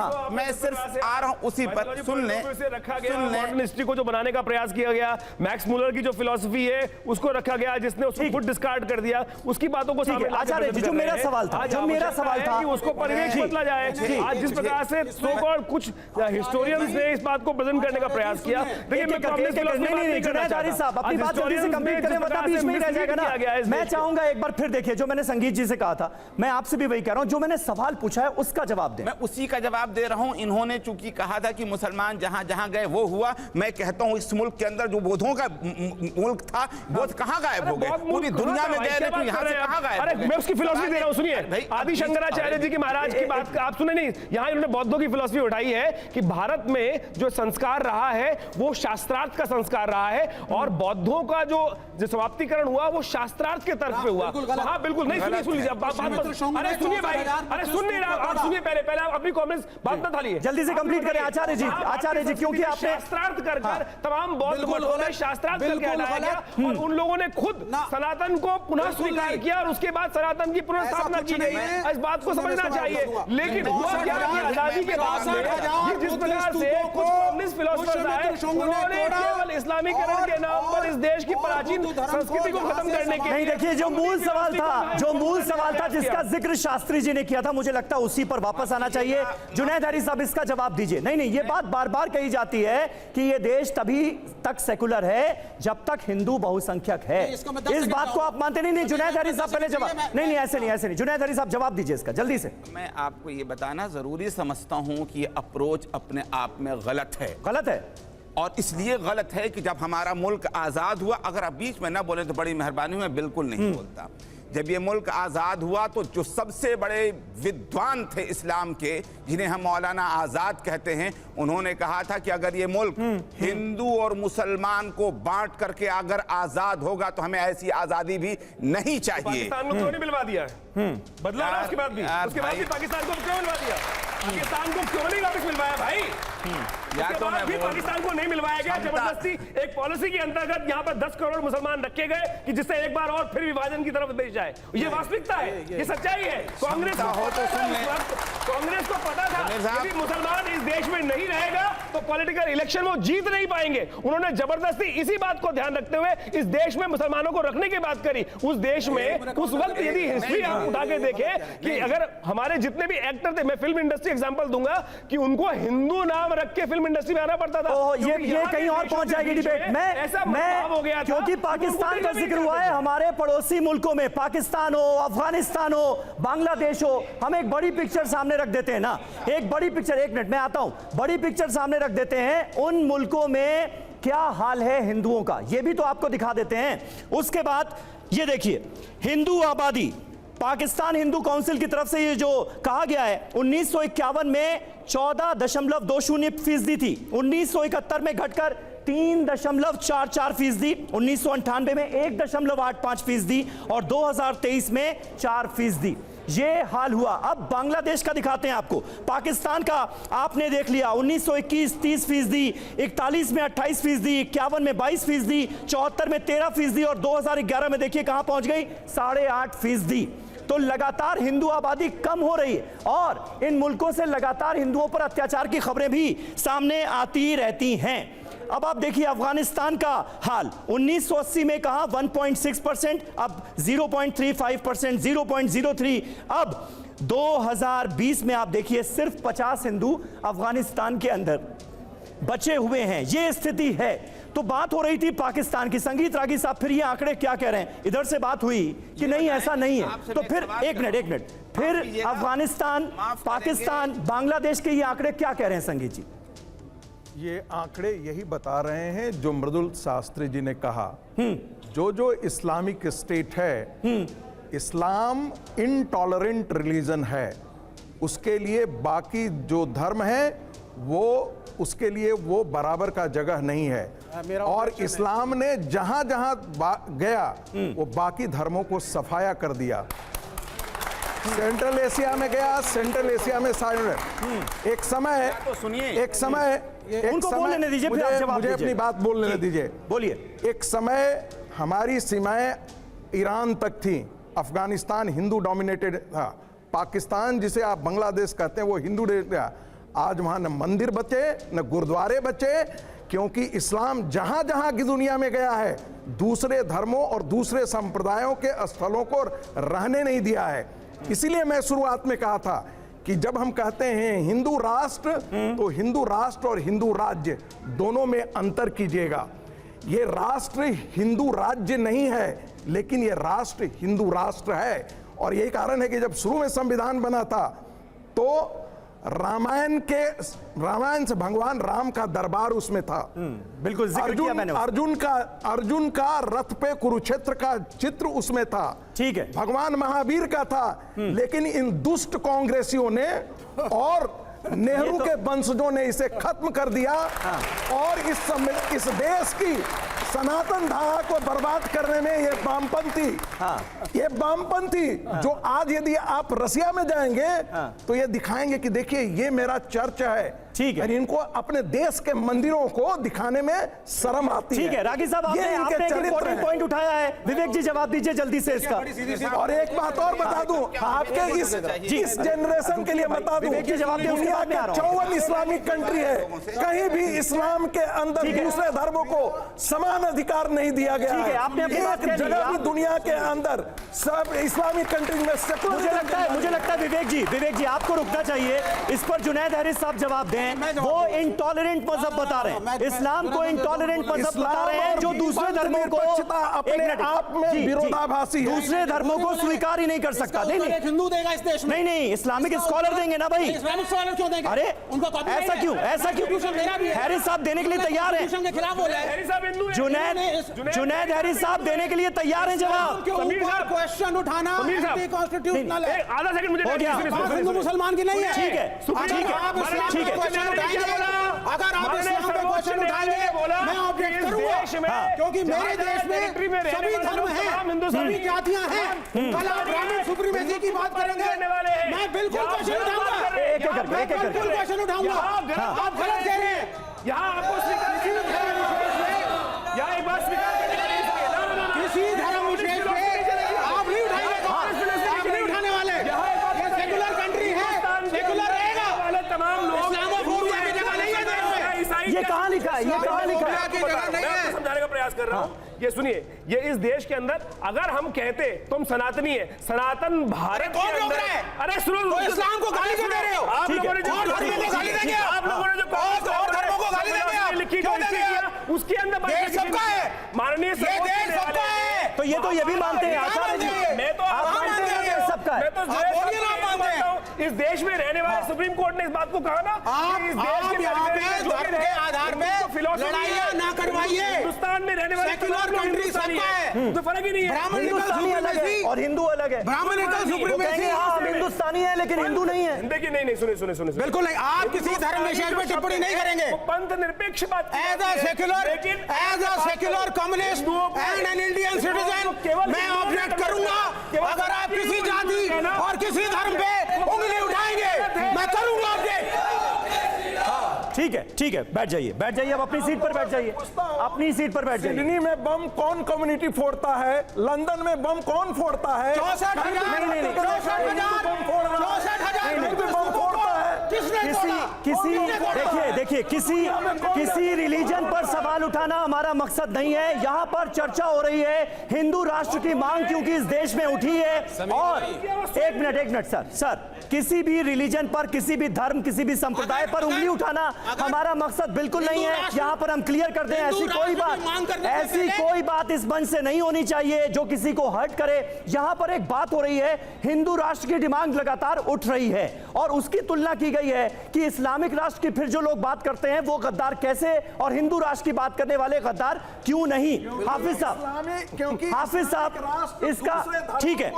आ रहा हूँ उसी पर। सुन लें,
हिस्ट्री को जो बनाने का प्रयास किया गया, मैक्स मूलर की जो फिलॉसफी है उसको रखा गया, जिसने उसको खुद डिस्कार्ड कर दिया, उसकी बातों को सामने
आचार्य जी, जो मेरा सवाल था
कि उसको परिवेश बदला जाए। आज जिस प्रकार से सो कॉल्ड कुछ हिस्टोरियंस ने इस बात को प्रेजेंट करने का प्रयास किया, देखिए मैं
जुनैद हारिस साहब अपनी बात जल्दी से कंप्लीट करें, वरना बीच में ही रह जाएगा ना। मैं चाहूंगा एक बार फिर देखिए, जो मैंने संगीत जी से कहा था, मैं आपसे भी वही कह रहा हूं, जो मैंने सवाल पूछा है उसका जवाब दें।
मैं उसी का जवाब दे रहा हूं। इन्होंने चूंकि कहा था कि मुसलमान जहां जहां गए वो हुआ, मैं कहता हूं इस मुल्क के अंदर जो बौद्धों का मुल्क था, बौद्ध कहां गायब हो गए? पूरी दुनिया में गए, लेकिन यहां से कहां गायब?
मैं उसकी फिलॉसफी दे रहा हूं, सुनिए। है। आदि शंकराचार्य जी की महाराज की बात आप सुने नहीं, यहाँ इन्होंने बौद्धों की फिलॉसफी उठाई है कि भारत में जो संस्कार रहा है वो शास्त्रार्थ का संस्कार रहा है, और बौद्धों का जो समाप्तिकरण हुआ वो शास्त्रार्थ के तर्क पे हुआ। हाँ बिल्कुल नहीं, सुनिए सुन लीजिए, अरे सुनिए भाई, अरे सुन नहीं रहा आप, सुनिए पहले आप अपनी कॉमेंट्स बात ना थालिए,
जल्दी से कंप्लीट करें आचार्य जी, क्योंकि आपने
शास्त्रार्थ कर तमाम बौद्ध मठों में शास्त्रार्थ करके हटाया गया, और उन लोगों ने खुद सनातन को पुनः स्वीकार किया, और उसके बाद सनातन की पुनर्स्थापना की गई। इस बात को समझना चाहिए। लेकिन हुआ क्या कि आजादी के बाद में जिस प्रकार से कुछ कम्युनिस्ट फिलोसोफर्स आए, उन्होंने केवल इस्लामीकरण के नाम पर इस देश की प्राचीन संस्कृति को खत्म करने के
नहीं, देखिए जो मूल सवाल था जिसका जिक्र शास्त्री जी ने किया था, मुझे लगता है उसी पर वापस आना चाहिए। जुनैद हैरी साहब इसका जवाब दीजिए। नहीं, ये बात बार बार कही जाती है कि ये देश तभी तक सेकुलर है जब तक हिंदू बहुसंख्यक है। इस बात को आप मानते नहीं? जुनैद हैरी साहब पहले जवाब। नहीं, ऐसे नहीं। जुनैद हैरी साहब जवाब दीजिए इसका जल्दी से।
मैं आपको ये बताना जरूरी समझता हूं कि ये अप्रोच अपने आप में गलत है। और इसलिए गलत है कि जब हमारा मुल्क आज़ाद हुआ, अगर आप बीच में ना बोले तो बड़ी मेहरबानी, मैं बिल्कुल नहीं बोलता। जब ये मुल्क आज़ाद हुआ तो जो सबसे बड़े विद्वान थे इस्लाम के, जिन्हें हम मौलाना आज़ाद कहते हैं, उन्होंने कहा था कि अगर ये मुल्क हिंदू और मुसलमान को बांट करके अगर आज़ाद होगा तो हमें ऐसी आज़ादी भी नहीं चाहिए।
पाकिस्तान को क्यों नहीं मिलवा दिया है? बदला ना उसके बाद भी पाकिस्तान को क्यों मिलवा दिया? पाकिस्तान को क्यों नहीं वापस मिलवाया भाई? या तो भी पाकिस्तान को नहीं मिलवाया गया, जबरदस्ती एक पॉलिसी के अंतर्गत यहाँ पर 10 करोड़ मुसलमान रखे गए कि जिससे एक बार और फिर विभाजन की तरफ देश जाए। ये वास्तविकता है, ये सच्चाई है। कांग्रेस को पता था कि मुसलमान इस देश में नहीं रहेगा तो पॉलिटिकल इलेक्शन में जीत नहीं पाएंगे। उन्होंने जबरदस्ती इसी बात को ध्यान रखते हुए इस देश में मुसलमानों को रखने की बात करी। उस देश में उस वक्त यदि हिस्ट्री आप उठा के देखें कि अगर हमारे जितने भी एक्टर थे, मैं फिल्म इंडस्ट्री एग्जांपल दूंगा कि उनको हिंदू नाम रख के फिल्म इंडस्ट्री में आना पड़ता था।
ये कहीं और पहुंच जाएगी डिबेट में,
हो गया
क्योंकि पाकिस्तान का जिक्र हुआ है। हमारे पड़ोसी मुल्कों में पाकिस्तान हो, अफगानिस्तान हो, बांग्लादेश हो, हम एक बड़ी पिक्चर सामने रख देते हैं ना, एक बड़ी पिक्चर, एक मिनट मैं आता हूं, बड़ी पिक्चर सामने रख देते हैं। उन मुल्कों में क्या हाल है हिंदुओं का, ये भी तो आपको दिखा देते हैं। उसके बाद ये देखिए, हिंदू आबादी, पाकिस्तान हिंदू काउंसिल की तरफ से ये जो कहा गया है 1951 में 14.20% थी, 1971 में घटकर 3.44%, 1998 में 1.85% और 2023 में 4%। ये हाल हुआ। अब बांग्लादेश का दिखाते हैं आपको। पाकिस्तान का आपने देख लिया, 1921 30%, 41 में 28%, 51 में 22%, 74 में 13% और 2011 में देखिए कहां पहुंच गई, 8.5%। तो लगातार हिंदू आबादी कम हो रही है और इन मुल्कों से लगातार हिंदुओं पर अत्याचार की खबरें भी सामने आती रहती हैं। अब आप देखिए अफगानिस्तान का हाल, 1980 में कहा 1.6%, अब 0.35%, 0.03, अब 2020 में आप देखिए सिर्फ 50 हिंदू अफगानिस्तान के अंदर बचे हुए हैं। ये स्थिति है। तो बात हो रही थी पाकिस्तान की। संगीत रागी साहब फिर ये आंकड़े क्या कह रहे हैं? इधर से बात हुई कि नहीं ऐसा नहीं है, तो फिर एक मिनट फिर अफगानिस्तान, पाकिस्तान, बांग्लादेश के ये आंकड़े क्या कह रहे हैं संगीत जी?
ये आंकड़े यही बता रहे हैं जो मृदुल शास्त्री जी ने कहा। जो इस्लामिक स्टेट है, इस्लाम इनटॉलरेंट रिलीजन है, उसके लिए बाकी जो धर्म है वो उसके लिए वो बराबर का जगह नहीं है। और इस्लाम ने जहां जहां गया वो बाकी धर्मों को सफाया कर दिया। सेंट्रल एशिया में गया, सेंट्रल एशिया में एक समय
उनको बोलने दीजिए,
मुझे अपनी बात बोलने दीजिए।
बोलिए।
एक समय हमारी सीमाएं ईरान तक थी, अफगानिस्तान हिंदू डोमिनेटेड था, पाकिस्तान जिसे आप बांग्लादेश कहते हैं वो हिंदू था। आज वहां न मंदिर बचे न गुरुद्वारे बचे, क्योंकि इस्लाम जहां जहां की दुनिया में गया है दूसरे धर्मों और दूसरे संप्रदायों के स्थलों को रहने नहीं दिया है। इसीलिए मैं शुरुआत में कहा था कि जब हम कहते हैं हिंदू राष्ट्र, तो हिंदू राष्ट्र और हिंदू राज्य दोनों में अंतर कीजिएगा। ये राष्ट्र हिंदू राज्य नहीं है, लेकिन ये राष्ट्र हिंदू राष्ट्र है। और यही कारण है कि जब शुरू में संविधान बना था तो रामायण से भगवान राम का दरबार उसमें था।
बिल्कुल जिक्र किया मैंने।
अर्जुन का रथ पे कुरुक्षेत्र का चित्र उसमें था।
ठीक है,
भगवान महावीर का था। लेकिन इन दुष्ट कांग्रेसियों ने और नेहरू के वंशजों ने इसे खत्म कर दिया और इस देश की सनातन धारा को बर्बाद करने में ये वामपंथी जो आज यदि आप रसिया में जाएंगे तो ये दिखाएंगे कि देखिए ये मेरा चर्च है।
ठीक है,
इनको अपने देश के मंदिरों को दिखाने में शर्म आती है।
ठीक है रागी साहब, आपने एक इंपॉर्टेंट पॉइंट उठाया है। विवेक जी जवाब दीजिए जल्दी से इसका।
और एक बात और बता दूं आपके इस जनरेशन के लिए बता दूं,
विवेक जी जवाब दें,
दुनिया के 54 इस्लामिक कंट्री है, कहीं भी इस्लाम के अंदर दूसरे धर्मों को समान अधिकार नहीं दिया गया है।
आपने अपनी बात
एक जगह भी दुनिया के अंदर सब इस्लामिक कंट्री में
मुझे लगता है विवेक जी आपको रुकना चाहिए। इस पर जुनैद हैरिस साहब जवाब दें। वो इंटॉलरेंट मजहब बता रहे हैं, इस्लाम को इंटॉलरेंट मजहब बता रहे हैं जो दूसरे धर्मों को
अपने आप में विरोधाभासी है,
दूसरे धर्मों को स्वीकार ही नहीं कर सकता।
हिंदू देगा इस देश में?
नहीं, इस्लामिक स्कॉलर देंगे ना भाई।
इस्लामिक स्कॉलर क्यों देंगे?
अरे
ऐसा क्यों?
हैरिस साहब देने के लिए तैयार हैं। जुनैद हैरिस साहब देने के लिए तैयार हैं जवाब।
क्वेश्चन उठाना कॉन्स्टिट्यूशनल है।
आधा सेकंड मुझे
हो गया।
हिंदू मुसलमान की नहीं है।
ठीक है, ठीक है।
अगर आप इस्लाम पे क्वेश्चन उठाएंगे मैं ऑब्जेक्ट करूंगा, क्योंकि मेरे देश में सभी धर्म हैं, सभी जातियां हैं। कल आप ब्राह्मण सुप्रीमेसी की बात करेंगे, मैं बिल्कुल क्वेश्चन उठाऊंगा, मैं बिल्कुल क्वेश्चन उठाऊंगा। आप गलत कह रहे हैं।
यहाँ आपको यहाँ एक बात स्वीकार
किसी धर्म विशेष पे आप नहीं उठाएंगे, आप नहीं उठाने वाले। ये सेकुलर कंट्री है, सेकुलर रहेगा।
तमाम लोग
इस्लामोफोबिया की जगह नहीं है देश में।
ये कहाँ लिखा है? ये कहाँ लिखा है?
मैं आपको समझाने का प्रयास कर रहा हूँ। ये सुनिए, ये इस देश के अंदर अगर हम कहते तुम सनातनी है, सनातन भारत के अंदर, अरे सुनो,
तो इस्लाम को गाली क्यों दे रहे हो?
आप लोगों ने जो
धर्मों को गाली देंगे,
आप लोगों ने जो
धर्मों को गाली देंगे,
लिखी
क्यों देंगे?
उसके अंदर
देश सबका है,
माननीय
ये देश सबका है।
तो ये भी मानते हैं आचार्य जी?
मैं तो
आप मानते हैं कि सबका है?
मैं तो इस देश में रहने वाले सुप्रीम कोर्ट ने इस बात को कहा ना,
आप यहाँ पे धर्म के आधार पे लड़ाइयाँ ना करवाइए।
हिंदुस्तान में रहने वाले
सेक्युलर कंट्री सबका है,
तो फर्क ही नहीं है।
हिंदुस्तानी अलग है और हिंदू अलग है।
ब्राह्मणिकल सुप्रीमेसी,
हम हिंदुस्तानी है लेकिन हिंदू नहीं है।
देखिए, नहीं, सुने
बिल्कुल नहीं। आप किसी धर्म विशेष पे टिप्पणी नहीं करेंगे।
पंथ निरपेक्ष बात
as a secular communist and an Indian citizen मैं ऑब्जेक्ट करूंगा। अगर आप किसी जाति और किसी धर्म पे उंगली उठाएंगे मैं करूंगा ऑब्जेक्ट।
ठीक है, बैठ जाइए अब अपनी सीट पर बैठ जाइए, अपनी सीट पर बैठ जाइए।
सिडनी में बम कौन कम्युनिटी फोड़ता है? लंदन में बम कौन फोड़ता है?
64,000
देखिए किसी रिलीजन पर सवाल उठाना हमारा मकसद नहीं है। यहाँ पर चर्चा हो रही है हिंदू राष्ट्र की मांग क्योंकि इस देश में उठी है। और एक मिनट सर, किसी भी रिलीजन पर, किसी भी धर्म, किसी भी संप्रदाय पर उंगली उठाना हमारा मकसद बिल्कुल नहीं है। यहाँ पर हम क्लियर कर दें, ऐसी कोई बात इस मंच से नहीं होनी चाहिए जो किसी को हर्ट करे। यहाँ पर एक बात हो रही है, हिंदू राष्ट्र की डिमांड लगातार उठ रही है और उसकी तुलना की गई है कि इस्लामिक राष्ट्र की फिर जो लोग बात करते हैं वो गद्दार कैसे और हिंदू राष्ट्र की बात करने वाले गद्दार क्यों नहीं। हाफिज साहब इसका ठीक है,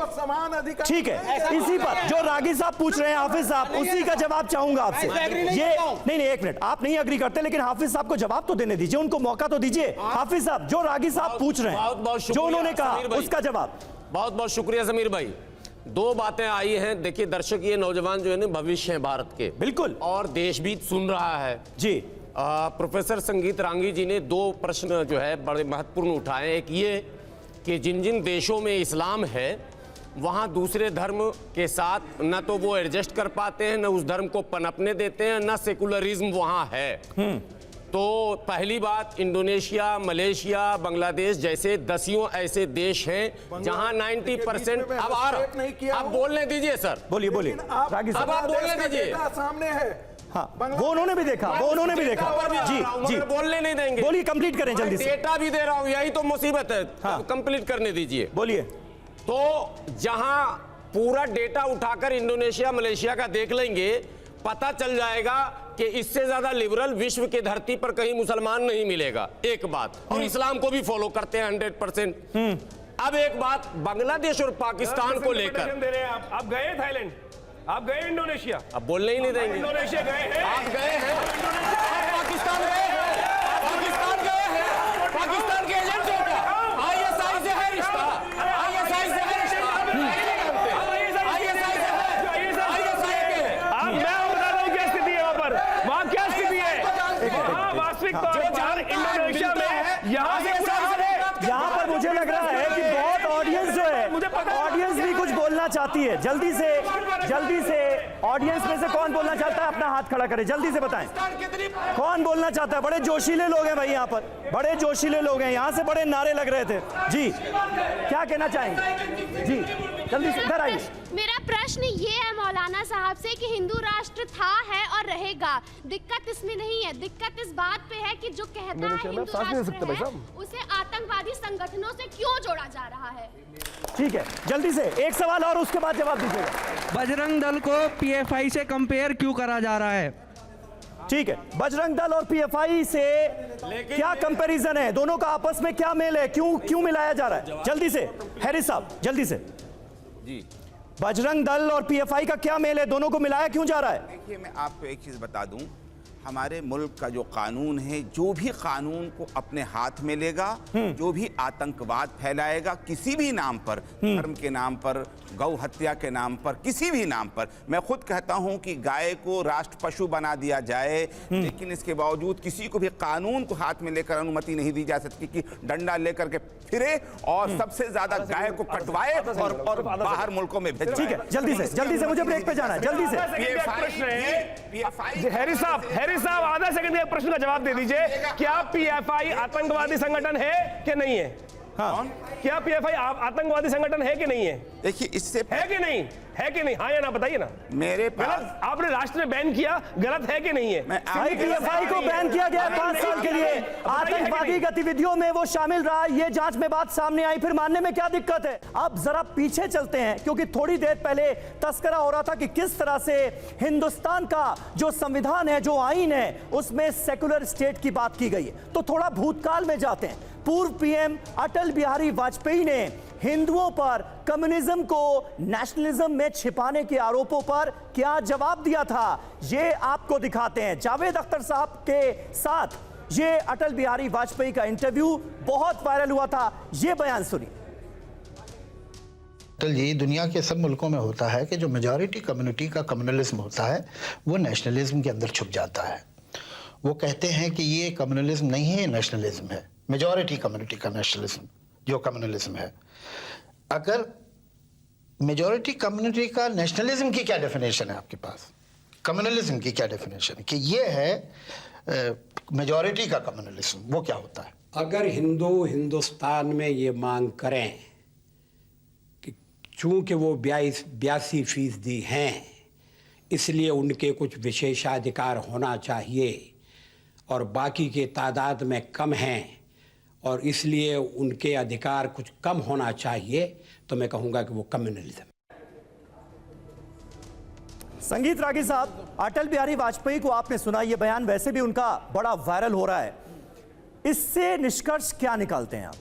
इसी पर जो रागी साहब पूछ रहे हैं हाफिज साहब, उसी का जवाब चाहूंगा आपसे। ये नहीं, एक मिनट, आप नहीं अग्री करते लेकिन हाफिज साहब को जवाब तो देने दीजिए, उनको मौका तो दीजिए। हाफिज साहब, जो रागी साहब पूछ रहे हैं, जो उन्होंने कहा उसका जवाब।
बहुत बहुत शुक्रिया समीर भाई। दो बातें आई हैं। देखिए दर्शक, ये नौजवान जो है ना भविष्य है भारत के,
बिल्कुल,
और देश भी सुन रहा है
जी।
प्रोफेसर संगीत रांगी जी ने दो प्रश्न जो है बड़े महत्वपूर्ण उठाए। एक ये कि जिन जिन देशों में इस्लाम है वहाँ दूसरे धर्म के साथ न तो वो एडजस्ट कर पाते हैं, न उस धर्म को पनपने देते हैं, न सेकुलरिज्म वहाँ है। तो पहली बात, इंडोनेशिया, मलेशिया, बांग्लादेश जैसे दसियों ऐसे देश हैं जहां 90%। अब बोलने दीजिए सर,
बोलिए
अब आप बोलने दीजिए।
सामने है,
हाँ, वो उन्होंने भी देखा जी,
बोलने नहीं देंगे।
बोलिए, कंप्लीट करें जल्दी से।
डेटा भी दे रहा हूं, यही तो मुसीबत है। कंप्लीट करने दीजिए,
बोलिए।
तो जहां पूरा डेटा उठाकर इंडोनेशिया, मलेशिया का देख लेंगे, पता चल जाएगा कि इससे ज्यादा लिबरल विश्व की धरती पर कहीं मुसलमान नहीं मिलेगा। एक बात, और इस्लाम को भी फॉलो करते हैं 100%। अब एक बात बांग्लादेश और पाकिस्तान को लेकर,
आप गए थाईलैंड, आप गए इंडोनेशिया,
अब बोलने ही नहीं देंगे।
इंडोनेशिया गए हैं,
आप गए हैं, आप पाकिस्तान गए हैं, पाकिस्तान गए हैं, पाकिस्तान के एजेंट हो क्या? ISI से है रिश्ता, ISI से है रिश्ता, ISI से है, ISI के है।
आप मैं बता रहा हूँ क्या स्थिति है वहाँ क्या स्थिति है वहाँ वास्तविक तौर पर इंडोनेशिया में।
यहाँ पर मुझे लग रहा है कि बहुत ऑडियंस जो है, ऑडियंस भी कुछ बोलना चाहती है। जल्दी से ऑडियंस में से कौन बोलना चाहता है अपना हाथ खड़ा करे, जल्दी से बताएं कौन बोलना चाहता है। बड़े जोशीले लोग हैं भाई, यहाँ पर बड़े जोशीले लोग हैं, यहाँ से बड़े नारे लग रहे थे। जी क्या कहना चाहेंगे? जी जल्दी से इधर आइए।
मेरा प्रश्न ये है मौलाना साहब से कि हिंदू राष्ट्र था, है और रहेगा। दिक्कत इसमें नहीं है, दिक्कत इस बात पे है कि जो कहता है हिंदू राष्ट्र है, उसे आतंकवादी संगठनों से क्यों जोड़ा जा रहा है?
ठीक है, जल्दी से एक सवाल और उसके बाद जवाब दीजिएगा।
बजरंग दल को PFI से कंपेयर क्यों करा जा रहा है?
ठीक है, बजरंग दल और PFI से क्या कंपैरिजन है? दोनों का आपस में क्या मेल है? क्यों मिलाया जा रहा है? जल्दी से हैरिस साहब, जल्दी से
जी।
बजरंग दल और PFI का क्या मेल है? दोनों को मिलाया क्यों जा रहा है?
देखिए, मैं आपको एक चीज़ बता दूं, हमारे मुल्क का जो कानून है, जो भी कानून को अपने हाथ में लेगा, जो भी आतंकवाद फैलाएगा किसी भी नाम पर, धर्म के नाम पर, गौ हत्या के नाम पर, किसी भी नाम पर, मैं खुद कहता हूं कि गाय को राष्ट्र पशु बना दिया जाए, लेकिन इसके बावजूद किसी को भी कानून को हाथ में लेकर अनुमति नहीं दी जा सकती कि डंडा लेकर के फिरे और सबसे ज्यादा गाय को कटवाए और बाहर मुल्कों में भेजे।
ठीक है, जल्दी से मुझे ब्रेक पे जाना है, जल्दी से।
हैरिस साहब आधा सेकंड के प्रश्न का जवाब दे दीजिए। क्या PFI आतंकवादी संगठन है कि नहीं है? हाँ, क्या PFI आतंकवादी संगठन है कि नहीं है?
देखिए, इससे
है कि नहीं, है कि नहीं? हाँ या ना बताइए ना।
मेरे पास
आपने राष्ट्र में बैन किया, गलत है कि नहीं है?
PFI को बैन किया गया 5 साल के लिए, आतंकवादी गतिविधियों में वो शामिल रहा, ये जांच में बात सामने आई, फिर मानने में क्या दिक्कत है? अब जरा पीछे चलते हैं, क्योंकि थोड़ी देर पहले तस्करा हो रहा था कि किस तरह से हिंदुस्तान का जो संविधान है, जो आईन है, उसमें सेकुलर स्टेट की बात की गई है। तो थोड़ा भूतकाल में जाते हैं। पूर्व PM अटल बिहारी वाजपेयी ने हिंदुओं पर कम्युनिज्म को नेशनलिज्म में छिपाने के आरोपों पर क्या जवाब दिया था, ये आपको दिखाते हैं। जावेद अख्तर साहब के साथ ये अटल बिहारी वाजपेयी का इंटरव्यू बहुत वायरल हुआ था, ये बयान सुनिए।
अटल जी, दुनिया के सब मुल्कों में होता है कि जो मेजॉरिटी कम्युनिटी का कम्युनलिज्म होता है वो नेशनलिज्म के अंदर छुप जाता है। वो कहते हैं कि ये कम्युनलिज्म नहीं है, नेशनलिज्म है। मेजॉरिटी कम्युनिटी का नेशनलिज्म जो कम्युनलिज्म है। अगर मेजॉरिटी कम्युनिटी का नेशनलिज्म की क्या डेफिनेशन है आपके पास? कम्युनलिज्म की क्या डेफिनेशन है कि ये है मेजॉरिटी का कम्युनलिज्म, वो क्या होता है?
अगर हिंदू हिंदुस्तान में ये मांग करें कि चूंकि वो 82% हैं, इसलिए उनके कुछ विशेषाधिकार होना चाहिए और बाकी के तादाद में कम हैं और इसलिए उनके अधिकार कुछ कम होना चाहिए, तो मैं कहूंगा कि वो कम्युनलिज्म।
संगीत रागी साहब, अटल बिहारी वाजपेयी को आपने सुना, ये बयान वैसे भी उनका बड़ा वायरल हो रहा है, इससे निष्कर्ष क्या निकालते हैं आप?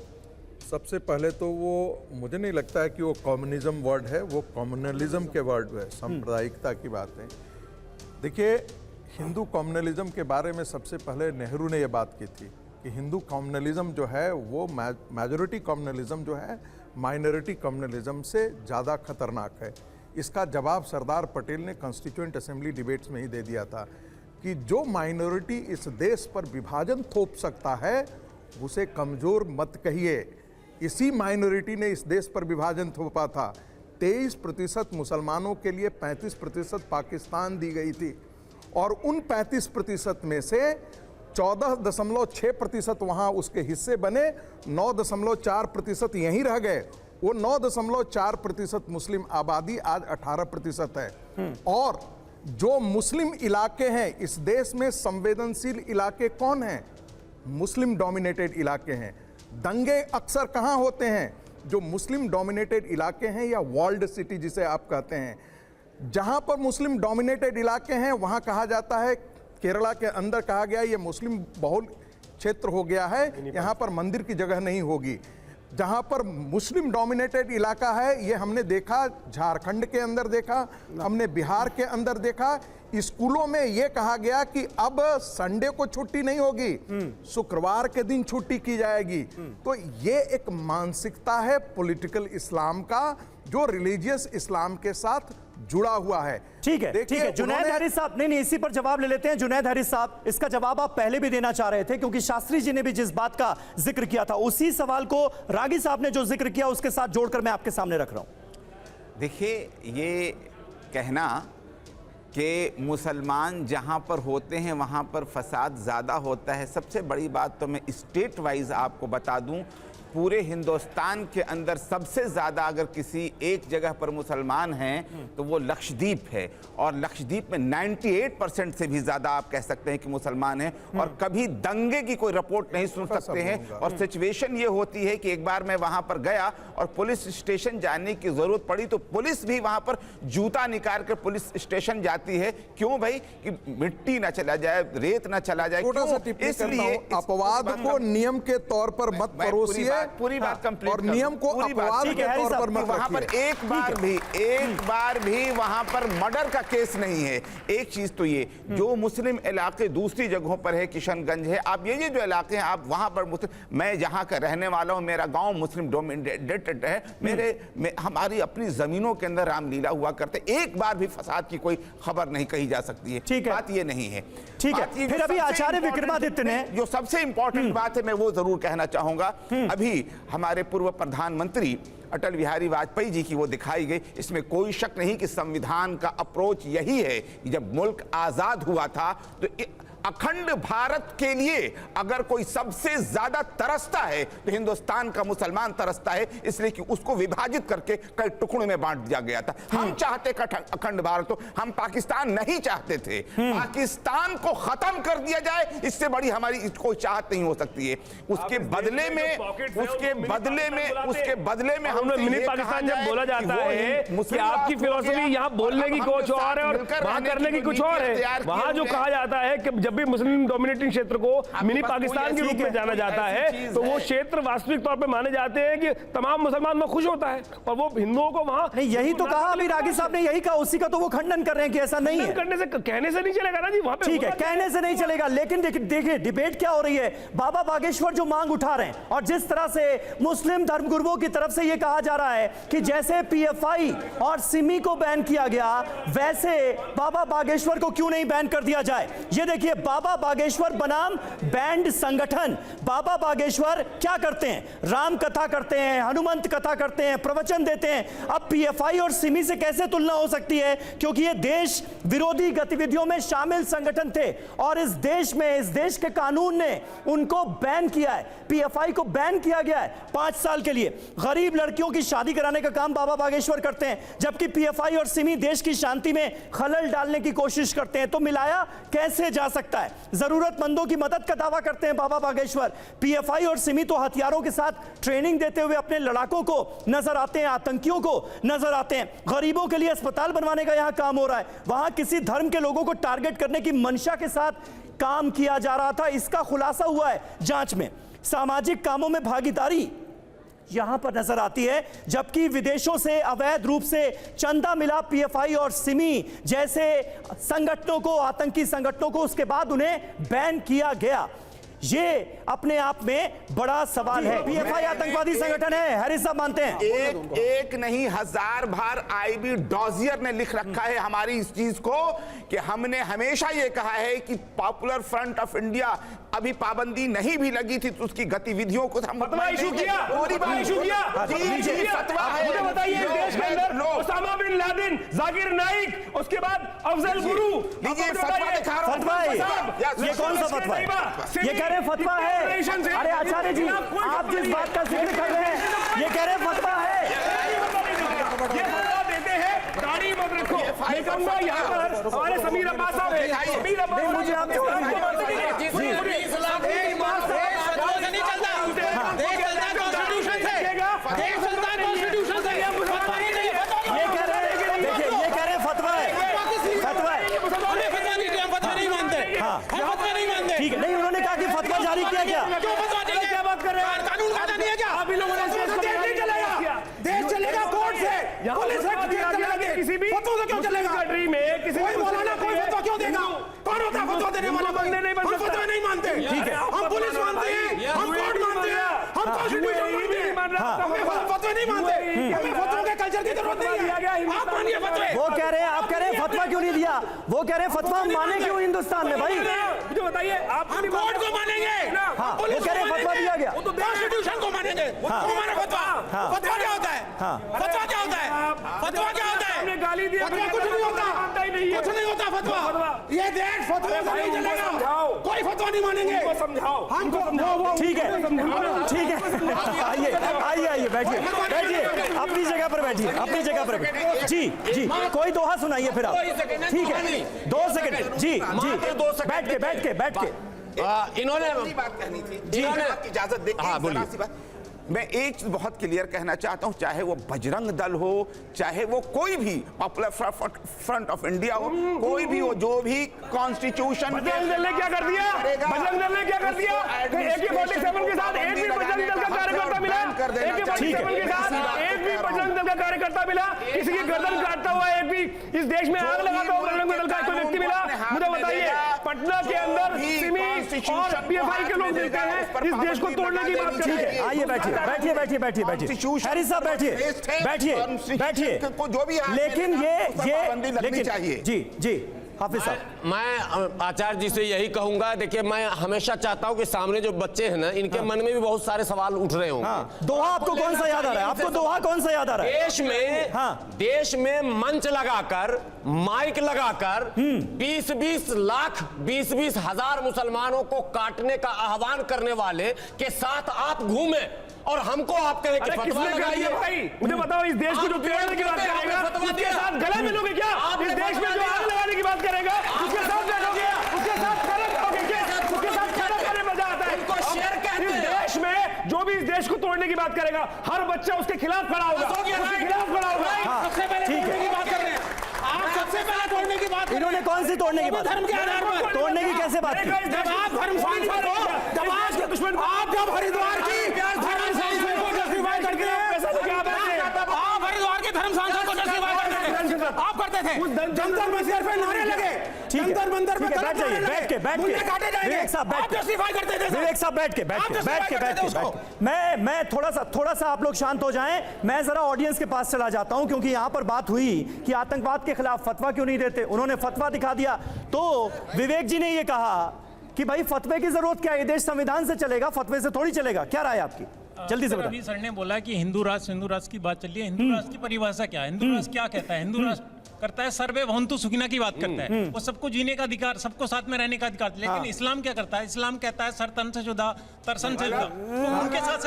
सबसे पहले तो वो मुझे नहीं लगता है कि वो कम्युनिज्म वर्ड है, वो कम्युनलिज्म के वर्ड है, सांप्रदायिकता की बात है। देखिए, हिंदू कम्युनलिज्म के बारे में सबसे पहले नेहरू ने ये बात की थी कि हिंदू कम्युनलिज्म जो है वो मेजॉरिटी कम्युनलिज्म जो है माइनॉरिटी कम्युनलिज्म से ज़्यादा खतरनाक है। इसका जवाब सरदार पटेल ने कॉन्स्टिट्यूएंट असेंबली डिबेट्स में ही दे दिया था कि जो माइनॉरिटी इस देश पर विभाजन थोप सकता है उसे कमज़ोर मत कहिए। इसी माइनॉरिटी ने इस देश पर विभाजन थोपा था। 23% मुसलमानों के लिए 35% पाकिस्तान दी गई थी और उन 35% में से 14.6% वहाँ उसके हिस्से बने, 9.4% यहीं रह गए। वो 9.4% मुस्लिम आबादी आज 18% है। और जो मुस्लिम इलाके हैं इस देश में, संवेदनशील इलाके कौन हैं? मुस्लिम डोमिनेटेड इलाके हैं। दंगे अक्सर कहाँ होते हैं? जो मुस्लिम डोमिनेटेड इलाके हैं या वॉल्ड सिटी जिसे आप कहते हैं। जहां पर मुस्लिम डोमिनेटेड इलाके हैं वहां कहा जाता है, केरला के अंदर कहा गया ये मुस्लिम बहुल क्षेत्र हो गया है, यहां पर मंदिर की जगह नहीं होगी। जहां पर मुस्लिम डोमिनेटेड इलाका है, ये हमने देखा झारखंड के अंदर देखा, हमने बिहार के अंदर देखा। स्कूलों में यह कहा गया कि अब संडे को छुट्टी नहीं होगी, शुक्रवार के दिन छुट्टी की जाएगी। तो ये एक मानसिकता है पॉलिटिकल इस्लाम का, जो रिलीजियस इस्लाम के साथ जुड़ा हुआ है।
ठीक है, ठीक है। जुनैद हारिस साहब, नहीं, इसी पर जवाब ले लेते हैं। जुनैद हारिस साहब, इसका जवाब आप पहले भी देना चाह रहे थे, क्योंकि शास्त्री जी ने भी जिस बात का जिक्र किया था, उसी सवाल को रागी साहब ने जो जिक्र किया उसके साथ जोड़कर मैं आपके सामने रख रहा हूं।
देखिए, ये कहना कि मुसलमान जहां पर होते हैं वहां पर फसाद ज़्यादा होता है, सबसे बड़ी बात तो मैं स्टेट वाइज आपको बता दूं, पूरे हिंदुस्तान के अंदर सबसे ज़्यादा अगर किसी एक जगह पर मुसलमान हैं तो वो लक्षद्वीप है, और लक्षद्वीप में 98% से भी ज़्यादा आप कह सकते हैं कि मुसलमान हैं, और कभी दंगे की कोई रिपोर्ट नहीं सुन सकते हैं। और सिचुएशन ये होती है कि एक बार मैं वहाँ पर गया और पुलिस स्टेशन जाने की ज़रूरत पड़ी तो पुलिस भी वहाँ पर जूता निकाल कर पुलिस स्टेशन जाती है। क्यों भाई? कि मिट्टी ना चला जाए, रेत ना चला जाए।
इसलिए अपवाद को नियम के तौर पर मत परोसिए,
पूरी बात कंप्लीट
और नियम को अपवाद के तौर पर मत
वहां पर
रखिए।
एक बार भी वहां पर मर्डर का केस नहीं है। एक चीज तो ये, जो मुस्लिम इलाके दूसरी जगहों पर है, किशनगंज है, आप ये जो इलाके हैं आप वहां पर मुस्लिम, मैं जहां का रहने वाला हूं, मेरा गांव मुस्लिम डोमिनेटेड है, हमारी अपनी जमीनों के अंदर रामलीला हुआ करते, एक बार भी फसाद की कोई खबर नहीं कही जा सकती है।
ठीक है,
बात ये नहीं है।
ठीक है। फिर अभी आचार्य विक्रमादित्य ने
जो सबसे इंपॉर्टेंट बात है मैं वो जरूर कहना चाहूंगा, अभी हमारे पूर्व प्रधानमंत्री अटल बिहारी वाजपेयी जी की वो दिखाई गई, इसमें कोई शक नहीं कि संविधान का अप्रोच यही है कि जब मुल्क आजाद हुआ था तो अखंड भारत के लिए अगर कोई सबसे ज्यादा तरसता है तो हिंदुस्तान का मुसलमान तरसता है, इसलिए कि उसको विभाजित करके कई टुकड़ों में बांट दिया गया था। हम चाहते अखंड भारत हो, हम पाकिस्तान नहीं चाहते थे। पाकिस्तान को खत्म कर दिया जाए, इससे बड़ी हमारी कोई चाहत नहीं हो सकती है। उसके बदले में
हम मिनी पाकिस्तान जब बोला जाता है कि आपकी फिलॉसफी यहाँ बोलने की कुछ और है और वहां करने की कुछ और है। वहां जो कहा जाता है कि जब भी मुस्लिम डोमिनेटिंग क्षेत्र को मिनी पाकिस्तान के रूप में जाना जाता है तो वो क्षेत्र वास्तविक तौर पे माने जाते हैं कि तमाम मुसलमान में खुश होता है, और वो हिंदुओं को वहां
नहीं, यही तो कहा अभी रागी साहब ने, यही कहा, उसी का तो वो खंडन कर रहे हैं कि ऐसा नहीं है।
करने से, कहने से नहीं चलेगा ना जी, वहां पे
ठीक है, कहने से नहीं चलेगा, लेकिन देखिए डिबेट क्या हो रही है। बाबा बागेश्वर जो मांग उठा रहे हैं, और जिस तरह से मुस्लिम धर्मगुरुओं की तरफ से यह कहा जा रहा है कि जैसे पीएफआई और सिमी को बैन किया गया, वैसे बाबा बागेश्वर को क्यों नहीं बैन कर दिया जाए। ये देखिए, बाबा बागेश्वर बनाम बैंड संगठन। बाबा बागेश्वर क्या करते हैं? राम कथा करते हैं, हनुमंत कथा करते हैं, प्रवचन देते हैं। अब पीएफआई और सिमी से कैसे तुलना हो सकती है? क्योंकि ये देश विरोधी गतिविधियों में शामिल संगठन थे, और इस देश में, इस देश के कानून ने उनको बैन किया है। पीएफआई को बैन किया गया है 5 साल के लिए। गरीब लड़कियों की शादी कराने का काम बाबा बागेश्वर करते हैं, जबकि पीएफआई और सिमी देश की शांति में खलल डालने की कोशिश करते हैं। तो मिलाया कैसे जा सकता है? जरूरतमंदों की मदद का दावा करते हैं बाबा बागेश्वर। पीएफआई और सिमी तो हथियारों के साथ ट्रेनिंग देते हुए अपने लड़ाकों को नजर आते हैं, आतंकियों को नजर आते हैं। गरीबों के लिए अस्पताल बनवाने का यहां काम हो रहा है, वहां किसी धर्म के लोगों को टारगेट करने की मंशा के साथ काम किया जा रहा था। इसका खुलासा हुआ है जांच में। सामाजिक कामों में भागीदारी यहां पर नजर आती है, जबकि विदेशों से अवैध रूप से चंदा मिला पीएफआई और सिमी जैसे संगठनों को, आतंकी संगठनों को, उसके बाद उन्हें बैन किया गया। ये अपने आप में बड़ा सवाल है। पीएफआई आतंकवादी संगठन है, हैरिस साहब मानते हैं?
एक नहीं, 1000 बार आईबी डॉजियर ने लिख रखा है हमारी इस चीज को, कि हमने हमेशा ये कहा है कि पॉपुलर फ्रंट ऑफ इंडिया अभी पाबंदी नहीं भी लगी थी तो उसकी गतिविधियों को हम
फतवा इशू किया, फतवा इशू किया।
फतवा है,
मुझे बताइए, देश के अंदर Osama bin Laden, Zakir Naik, उसके बाद अफजल गुरु,
लीजिए फतवा
है। ये कौन सा फतवा है? ये कह रहे फतवा है। अरे आचार्य जी, आप जिस बात का जिक्र कर रहे हैं, ये कह रहे फतवा है।
ये फतवा देते हैं, दाढ़ी मत रखो। मैं कहूंगा यहाँ पर हमारे समीर अब्बास साहब है, समीर अब्बास, मुझे आप
हम फतवा नहीं मानते।
ठीक है, नहीं उन्होंने कहा कि फतवा जारी किया क्या?
क्यों फतवा देंगे? क्या बात कर रहे हैं? कानून का नहीं है क्या? आप लोगों ने देश चलेगा, देश चलेगा कोर्ट से, पुलिस से, किसी भी फतवा से क्यों चलेगा? कंट्री में किसी कोई मौलाना कोई फतवा क्यों देगा? कौन होता है फतवा देने वाला? हम फतवा नहीं मानते।
ठीक है,
हम पुलिस मानते हैं, हम कोर्ट मानते हैं, हम कॉन्स्टिट्यूशन मानते हैं, हम फतवा नहीं मानते। हमें फतवा के कल्चर की जरूरत नहीं है। आप मानिए फतवे।
वो कह रहे हैं, आप कह रहे हैं फतवा क्यों नहीं दिया? वो कह रहे हैं फतवा माने क्यों हिंदुस्तान में भाई?
मुझे बताइए, आप हम कोर्ट को मानेंगे।
हाँ, वो कह रहे हैं फतवा दिया गया।
कॉन्स्टिट्यूशन को मानेंगे। हमारा फतवा, फतवा क्या होता है? फतवा क्या होता है? फतवा क्या होता है? हमने गाली दी, फतवा कुछ नहीं होता, कुछ नहीं होता फतवा। ये देश फतवा से नहीं चलेगा, कोई फतवा नहीं मानेंगे। समझाओ, हमको समझाओ।
ठीक है, ठीक है, आइए आइए आइए, बैठिए बैठिए, अपनी जगह पर बैठिए, अपनी जगह पर बैठिए। जी जी, कोई दोहा सुनाइए फिर आप। ठीक है, 2 सेकंड। जी जी, बैठ के बैठ के बैठ के।
इन्होंने बात कहनी थी,
इन्होंने
इजाजत दे।
हाँ, बोलिए।
मैं एक चीज बहुत क्लियर कहना चाहता हूं, चाहे वो बजरंग दल हो, चाहे वो कोई भी पॉपुलर फ्रंट ऑफ इंडिया हो, कोई भी हो, जो भी कॉन्स्टिट्यूशन
बजरंग दल ने क्या कर दिया? बजरंग दल ने क्या कर दिया? AK-47 के साथ एक भी बजरंग दल का कार्यकर्ता मिला? AK-47 के साथ एक भी बजरंग दल का कार्यकर्ता मिला? किसी की गर्दन काटता हुआ एक भी इस देश में आग लगाता हुआ बजरंग दल का कोई व्यक्ति मिला? मुझे बताइए, पटना के अंदर सिमी और PFI के लोग मिलते हैं, इस देश को तोड़ने की बात कर रहे हैं।
आइए बैठिए बैठिए बैठिए बैठिए बैठिए, हैरिस साहब बैठिए बैठिए बैठिए।
जो भी
लेकिन ये
लेकिन चाहिए।
जी जी, हाफिज साहब,
मैं आचार्य जी से यही कहूंगा, देखिए मैं हमेशा चाहता हूं कि सामने जो बच्चे हैं ना, इनके मन में भी बहुत सारे सवाल उठ रहे होंगे।
दोहा आपको कौन सा याद आ रहा है? आपको दोहा कौन सा याद आ रहा है?
देश में मंच लगाकर, माइक लगाकर 20-20 लाख 20-20 हजार मुसलमानों को काटने का आह्वान करने वाले के साथ आप घूमे और हमको आप कहे कि फतवा लगाइए। भाई मुझे बताओ, इस देश को जो तोड़ने की बात करेगा उसके साथ गले मिलोगे क्या? इस देश में जो आग लगाने की बात करेगा उसके साथ बैठोगे, उसके साथ खड़े रहोगे क्या? उसके साथ खड़े करने मजा आता है। इस देश में जो भी इस देश को तोड़ने की बात करेगा, हर बच्चा उसके खिलाफ खड़ा होगा, उसके खिलाफ खड़ा होगा। सबसे पहले तोड़ने की बात कर रहे हैं आप, सबसे पहले तोड़ने की बात।
इन्होंने कौन सी तोड़ने की बात?
धर्म के आधार पर
तोड़ने की कैसे बात की?
जब आप धर्म सांसद हो, जब आपके दुश्मन, आप जब हरिद्वार की धर्म सांसद को जस्टिफाई करके आप हरिद्वार के धर्म सांसद को जस्टिफाई करते आप करते थे। जंतर मंतर पे नारे लगे, जंतर मंतर पे
बैठ जाइए, बैठ के
काटे जाएंगे,
विवेक साहब बैठ के
जस्टिफाई करते थे।
विवेक साहब बैठ के मैं थोड़ा सा आप लोग शांत हो जाएं। मैं जरा ऑडियंस के पास चला जाता हूं, क्योंकि यहां पर बात हुई कि आतंकवाद के खिलाफ फतवा क्यों नहीं देते। उन्होंने फतवा दिखा दिया, तो विवेक जी ने यह कहा कि भाई फतवे की जरूरत क्या है? ये देश संविधान से चलेगा, फतवे से थोड़ी चलेगा। क्या राय आपकी? जल्दी से
बताइए। सर ने बोला कि हिंदू राष्ट्र की बात चल रही है। हिंदू राष्ट्र की परिभाषा क्या है? हिंदू राष्ट्र क्या कहता है? हिंदू राष्ट्र करता है सर्वे भवन्तु सुखिनः की बात करता है, वो सबको जीने का अधिकार, सबको साथ में रहने का अधिकार। लेकिन इस्लाम क्या करता है? इस्लाम कहता है सर तन से जुदा, तरसन से जुदा। उनके साथ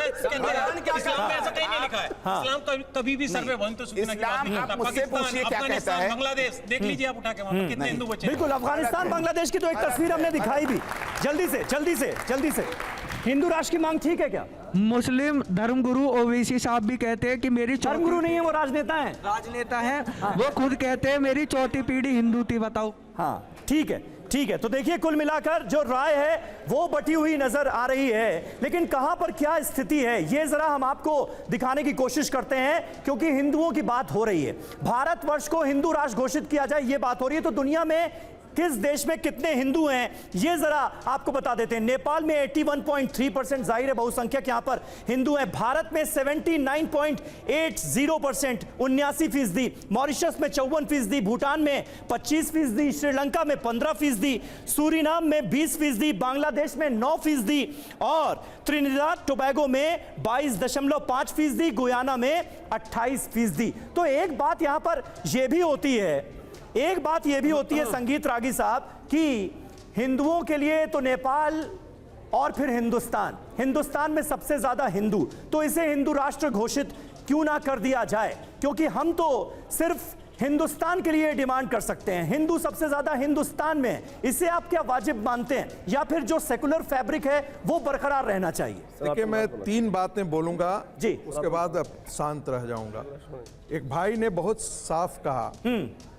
इस्लाम में ऐसा कहीं नहीं लिखा है। इस्लाम कभी भी सर्वे भवन्तु सुखिनः की बात नहीं करता। पाकिस्तान, अफगानिस्तान, बांग्लादेश देख लीजिए आप उठा के, वहां कितने हिंदू बचे।
बिल्कुल, अफगानिस्तान बांग्लादेश की तो एक तस्वीर हमने दिखाई भी। जल्दी से हिंदू राष्ट्र की मांग ठीक है क्या?
मुस्लिम धर्मगुरु ओवैसी साहब भी कहते हैं कि मेरी
धर्मगुरु नहीं है, वो राजनेता हैं।
राजनेता हैं, वो खुद कहते हैं मेरी चौथी पीढ़ी हिंदू थी। बताओ।
हाँ, ठीक है। तो देखिए, कुल मिलाकर जो राय है वो बटी हुई नजर आ रही है, लेकिन कहां पर क्या स्थिति है ये जरा हम आपको दिखाने की कोशिश करते हैं, क्योंकि हिंदुओं की बात हो रही है। भारतवर्ष को हिंदू राष्ट्र घोषित किया जाए ये बात हो रही है, तो दुनिया में किस देश में कितने हिंदू हैं ये जरा आपको बता देते हैं। नेपाल में 81.3%, जाहिर है बहुसंख्यक यहां पर हिंदू हैं। भारत में 79.80%, 79%। मॉरिशस में 54%, भूटान में 25%, श्रीलंका में 15%, सूरीनाम में 20%, बांग्लादेश में 9% और त्रिनिदाद टोबैगो में 22.5%, गुयाना में 28%। तो एक बात यहां पर यह भी होती है, संगीत रागी साहब, कि हिंदुओं के लिए तो नेपाल और फिर हिंदुस्तान में सबसे ज्यादा हिंदू, तो इसे हिंदू राष्ट्र घोषित क्यों ना कर दिया जाए? क्योंकि हम तो सिर्फ हिंदुस्तान के लिए डिमांड कर सकते हैं, हिंदू सबसे ज्यादा हिंदुस्तान में। इसे आप क्या वाजिब मानते हैं, या फिर जो सेकुलर फैब्रिक है वो बरकरार रहना चाहिए?
देखिए, मैं 3 बातें बोलूंगा जी, उसके बाद अब शांत रह जाऊंगा। एक भाई ने बहुत साफ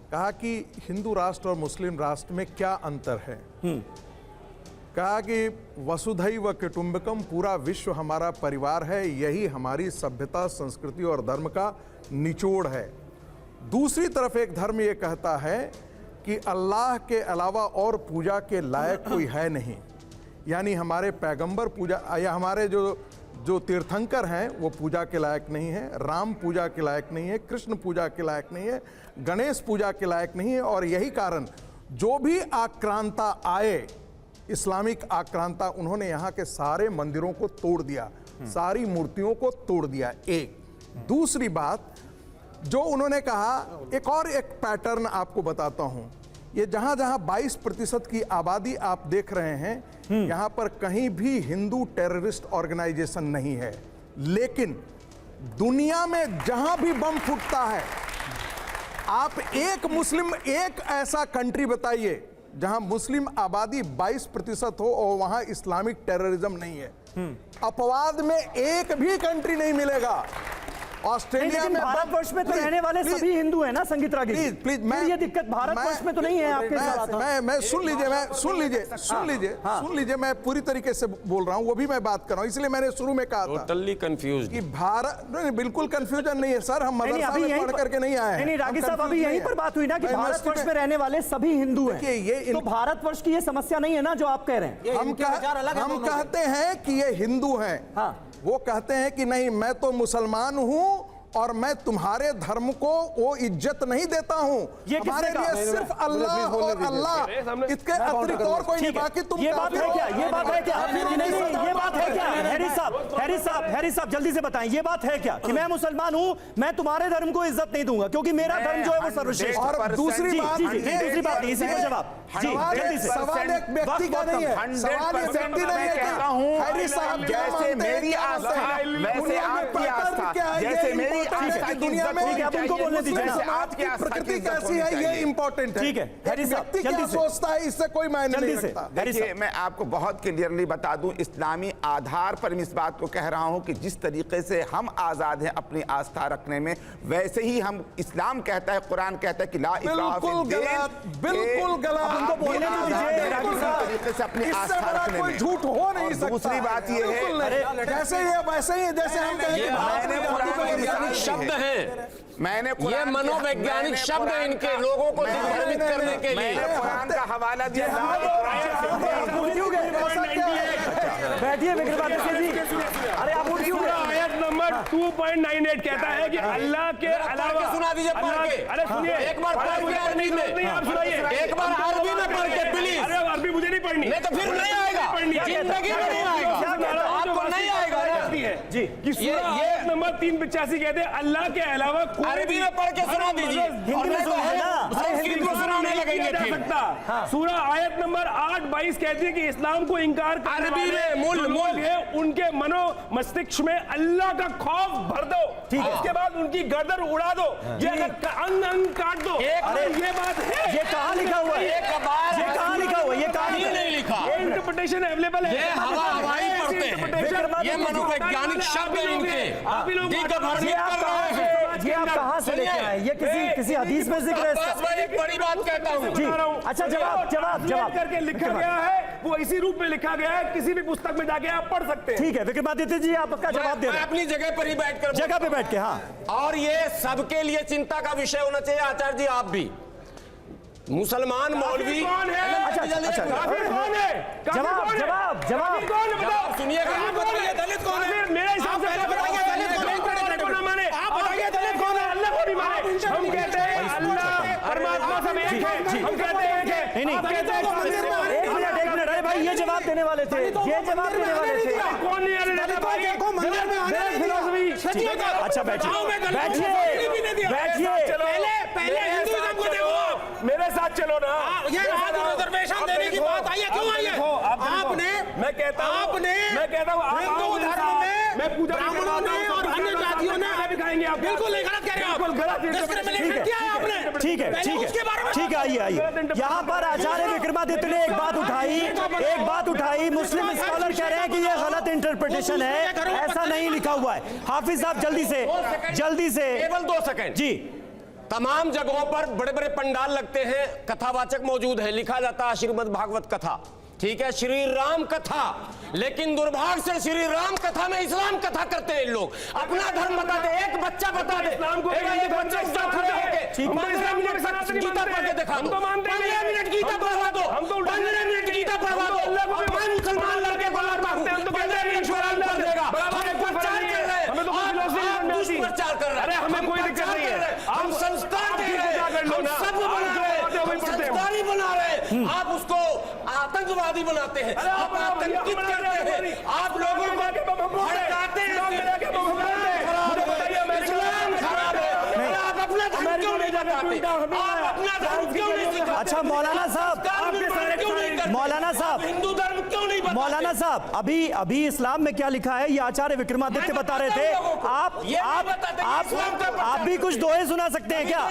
कहा कि हिंदू राष्ट्र और मुस्लिम राष्ट्र में क्या अंतर है। कहा कि वसुधैव कुटुंबकम, पूरा विश्व हमारा परिवार है, यही हमारी सभ्यता, संस्कृति और धर्म का निचोड़ है। दूसरी तरफ एक धर्म ये कहता है कि अल्लाह के अलावा और पूजा के लायक कोई है नहीं, यानी हमारे पैगंबर पूजा या हमारे जो तीर्थंकर हैं वो पूजा के लायक नहीं है, राम पूजा के लायक नहीं है, कृष्ण पूजा के लायक नहीं है, गणेश पूजा के लायक नहीं है। और यही कारण जो भी आक्रांता आए, इस्लामिक आक्रांता, उन्होंने यहाँ के सारे मंदिरों को तोड़ दिया, सारी मूर्तियों को तोड़ दिया। एक दूसरी बात जो उन्होंने कहा, एक पैटर्न आपको बताता हूं, ये जहां जहां 22% की आबादी आप देख रहे हैं, यहां पर कहीं भी हिंदू टेररिस्ट ऑर्गेनाइजेशन नहीं है, लेकिन दुनिया में जहां भी बम फूटता है, आप एक ऐसा कंट्री बताइए जहां मुस्लिम आबादी 22% हो और वहां इस्लामिक टेररिज्म नहीं है। अपवाद में एक भी कंट्री नहीं मिलेगा। ऑस्ट्रेलिया में,
भारतवर्ष में तो रहने वाले सभी हिंदू हैं ना संगीत रागी?
प्लीज
ये दिक्कत भारतवर्ष में तो नहीं है आपके साथ?
मैं सुन लीजिए, मैं पूरी तरीके से बोल रहा हूं, वो भी मैं बात कर रहा हूं, इसलिए मैंने शुरू में कहा था
टोटली कंफ्यूज
कि भारत, नहीं बिल्कुल कंफ्यूजन नहीं है सर, हम मदरसा में पढ़ करके नहीं आए हैं।
नहीं रागी साहब, अभी यहीं पर बात हुई ना कि भारतवर्ष में रहने वाले सभी हिंदू हैं, तो भारतवर्ष की ये समस्या नहीं है ना जो आप कह रहे हैं?
हम कहते हैं कि ये हिंदू हैं, वो कहते हैं कि नहीं, मैं तो मुसलमान हूं और मैं तुम्हारे धर्म को वो इज्जत नहीं देता हूं, हमारे लिए सिर्फ अल्लाह और अल्लाह, इसके अतिरिक्त और कोई नहीं। बाकी तुम
ये बात है क्या? ये बात है क्या? नहीं, ये बात है क्या? हैरी साहब जल्दी से बताएं, ये बात है क्या कि मैं मुसलमान हूं, मैं तुम्हारे धर्म को इज्जत नहीं दूंगा क्योंकि मेरा धर्म जो है वो सर्वश्रेष्ठ?
और दूसरी बात,
इसी को जवाब जल्दी से।
सवाल एक व्यक्ति का नहीं है, सवाल एक व्यक्ति नहीं है। हैरी साहब,
जैसे मेरी आस्था वैसे आपकी आस्था, जैसे मेरी आस्था की
दुनिया में
उनको बोलने दीजिए ना,
आपकी प्रकृति कैसी है ये इंपॉर्टेंट है।
ठीक है हैरी साहब,
व्यक्ति क्या सोचता है इससे कोई मायने नहीं रखता।
देखिए, मैं आपको बहुत क्लियरली बता दूं, इस्लामी आधार पर मैं इस बात को कह रहा हूं कि जिस तरीके से हम आजाद हैं अपनी आस्था रखने में, वैसे ही हम, इस्लाम कहता है, कुरान कहता है कि ला इक्राह फिद्दीन,
बिल्कुल गलत,
उनको बोलने
तरीके से अपनी आस्था रखने में
झूठ हो नहीं सकता।
दूसरी बात ये है,
जैसे ये वैसे ही, जैसे हम
शब्द हैं, मैंने ये मनोवैज्ञानिक शब्द है इनके, लोगों को दिग्भ्रमित करने के लिए।
कुरान का हवाला दिया।
बैठिए विक्रमादित्य जी, अरे आप
आयत नंबर 2.98 कहता है कि अल्लाह के अलावा,
सुना दीजिए पढ़ के।
अरे सुनिए,
एक बार पढ़ के अरबी में,
आप सुनाइए,
एक बार अरबी में पढ़ के प्लीज।
अरे अरबी मुझे नहीं पढ़नी,
नहीं तो फिर नहीं आएगा, जिंदगी में नहीं आएगा, आपको नहीं आएगा
जी। ये नंबर 385 कहते हैं अल्लाह के अलावा
अरबी में पढ़ के सुना दीजिए,
हिंदी में
संस्कृत में सुनाने लगेंगे
जा सकता। सूरह आयत नंबर 8-22 कहती है कि इस्लाम को इंकार करने वाले है, उनके मनो मस्तिष्क में अल्लाह का खौफ भर दो, उसके बाद उनकी गर्दन उड़ा दो, ये अंग अंग काट दो। ये बात है,
ये कहाँ लिखा हुआ है? ये कहाँ लिखा हुआ है? ये कहाँ
नहीं लिखा,
ये इंटरप्रिटेशन अवेलेबल है,
ये हवाई पढ़ते हैं, ये मनोवैज्ञानिक शब्द है इनके,
आप ही लोग
ये आप कहाँ से लेके आए? ये किसी हदीस में जिक्र है इसका?
एक बड़ी बात कहता हूँ
जी। अच्छा, जवाब
करके लिखा गया है, वो इसी रूप में लिखा गया है, किसी भी पुस्तक में जाके आप पढ़ सकते हैं।
ठीक है विक्रमादित्य जी, आपका जवाब दे रहे हैं।
अपनी जगह पर ही बैठकर,
जगह पे बैठ के, हाँ।
और ये सबके लिए चिंता का विषय होना चाहिए। आचार्य जी, आप भी मुसलमान मौलवी
कौन है?
अच्छा,
काफिर कौन है?
जवाब
कौन है? बताओ,
सुनिएगा,
आप बताइए दलित कौन है? मेरे हिसाब से दलित कौन ना माने, आप बताइए दलित कौन है? अल्लाह को नहीं माने। हम कहते हैं अल्लाह परमात्मा सब एक है, हम कहते हैं कि
नहीं, एक मिनट, अरे भाई ये जवाब देने वाले थे, ये जवाब देने वाले थे।
कौन नहीं आने देता भाई?
अच्छा बैठिए,
पहले हिंदुइज्म को देखो, मेरे साथ चलो ना।
ये रिजर्वेशन देने की बात आई है, क्यों आई है?
आपने, मैं कहता हूँ
हिंदू धर्म में
मैं पूजा
ब्राह्मणों ने और अन्य जातियों ने
दिखाएंगे आप,
बिल्कुल नहीं गलत कह रहे हैं आप, डिस्क्रिमिनेशन किया है आपने।
ठीक है, आइए। यहाँ पर आचार्य विक्रमादित्य ने एक बात उठाई, मुस्लिम स्कॉलर कह रहे हैं कि ये गलत इंटरप्रिटेशन है, ऐसा नहीं लिखा हुआ है। हाफिज साहब जल्दी से
केवल 2 सेकंड जी। तमाम जगहों पर बड़े बड़े पंडाल लगते हैं, कथावाचक मौजूद है, लिखा जाता है श्रीमद् भागवत कथा, ठीक है, श्री राम कथा, लेकिन दुर्भाग्य से श्री राम कथा में इस्लाम कथा करते हैं लोग। अपना धर्म बताते, एक बच्चा बता दे,
इस्लाम को
एक बच्चा खड़े होके 15 मिनट गीता पढ़ के दिखा दो, 15 मिनट गीता पढ़वा दो, 15 मिनट गीता पढ़वा दो, और मैं मुसलमान लड़के को लाता हूं, 15 मिनट कुरान पढ़ देगा। हम प्रचार कर रहे हैं, आप दुष्प्रचार कर रहे हैं।
अरे हमें कोई दिक्कत नहीं है,
हम संस्कार दे रहे हैं, हम सब बना रहे हैं, संस्कारी बना रहे हैं, आप उसको आतंकवादी बनाते हैं, आप आतंकित करते हैं, आप लोगों को भड़काते हैं, इस्लाम खराब है, आप अपना धर्म क्यों नहीं बताते, आप अपना धर्म क्यों नहीं सिखाते?
अच्छा मौलाना साहब, मौलाना साहब,
हिंदू धर्म क्यों नहीं बताते?
मौलाना साहब, अभी इस्लाम में क्या लिखा है ये आचार्य विक्रमादित्य बता रहे थे। आप भी कुछ दोहे सुना सकते हैं क्या?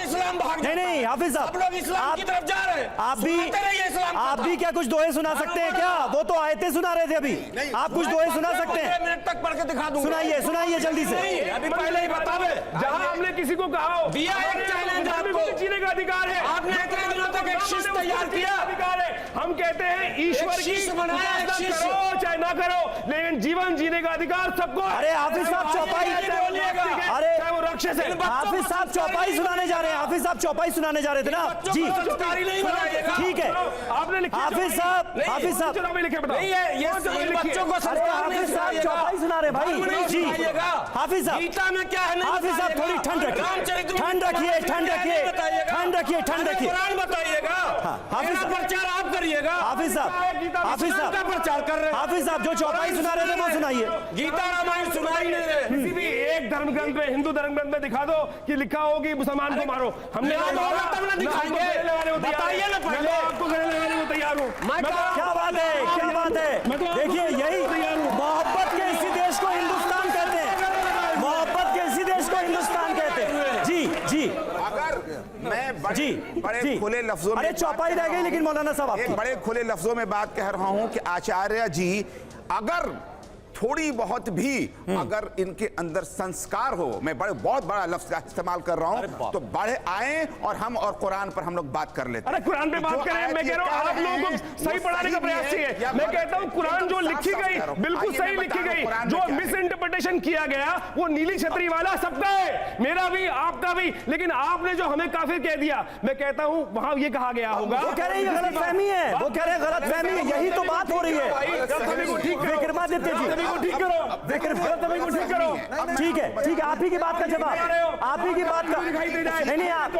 नहीं हाफिज साहब, आप भी क्या कुछ दोहे सुना सकते हैं क्या? वो तो आयतें सुना रहे थे अभी, आप कुछ दोहे सुना सकते हैं?
मिनट तक पढ़ के दिखा दूंगा।
सुनाइए जल्दी से।
अभी पहले ही बता दे, जहां हमने किसी को कहा हो
दिया एक चैलेंज आपको,
जीने का अधिकार है,
आपने इतने दिनों तक एक शिष्य तैयार किया,
अधिकार है। हम कहते हैं ईश्वर की करो चाहे ना करो, लेकिन जीवन जीने का अधिकार सबको।
अरे हाफिज साहब चौपाई, अरे
वो राक्षस है।
हाफिज साहब चौपाई सुनाने जा रहे हैं, हाफिज साहब चौपाई सुनाने जा रहे थे ना जी, ठीक है।
आपने लिखा
हाफिज साहब
लिखे बताओ,
ये बच्चों को संस्कार नहीं
हाफिज साहब चौपाई सुना रहे भाई जी। हाफिज साहब,
गीता में क्या है?
हाफिज साहब थोड़ी ठंड रखिए, ठंड रखिए, ठंड रखिए, ठंड रखिए, ठंड रखिए।
कुरान बताइएगा,
हाफिज साहब
प्रचार आप करिएगा।
हाफिज साहब, हाफिज साहब
का प्रचार कर रहे हैं,
हाफिज साहब जो चौपाई सुना रहे थे वो सुनाइए।
गीता रामायण सुनाई नहीं रहे।
किसी भी एक धर्म ग्रंथ में, हिंदू धर्म ग्रंथ में दिखा दो कि लिखा हो कि मुसलमान को मारो। हमने
दिखाएंगे, बताइए ना पहले,
आपको गले लगाने को तैयार हूँ।
क्या बात है, क्या बात है। देखिए यही मोहब्बत के इसी देश को हिंदुस्तान कहते हैं, मोहब्बत के इसी देश को हिंदुस्तान कहते हैं जी।
अगर मैं बड़े खुले लफ्जों में,
अरे चौपाई रह गई लेकिन मौलाना साहब
एक बड़े खुले लफ्जों में बात कह रहा हूं कि आचार्य जी अगर थोड़ी बहुत भी अगर इनके अंदर संस्कार हो, मैं बहुत बड़ा लफ्ज का इस्तेमाल कर रहा हूं, तो बड़े आए और हम और कुरान पर हम लोग बात कर लेते हैं।
अरे कुरान पे बात करें, मैं कह रहा हूं आप लोगों को सही पढ़ाने का प्रयास चाहिए। मैं कहता हूं कुरान जो लिखी गई बिल्कुल सही लिखी गई, जो मिस इंटरप्रिटेशन किया गया वो नीली छतरी वाला सबका है, मेरा भी आपका भी, लेकिन आपने जो हमें काफिर कह दिया, मैं कहता हूं वहां ये कहा गया होगा।
वो कह रहे हैं गलतफहमी है, वो कह रहे हैं गलतफहमी है, यही तो बात हो रही है। विक्रमादित्य जी ठीक करो, ठीक है, ठीक है, आप ही की बात का जवाब, आप ही की बात का नहीं आप,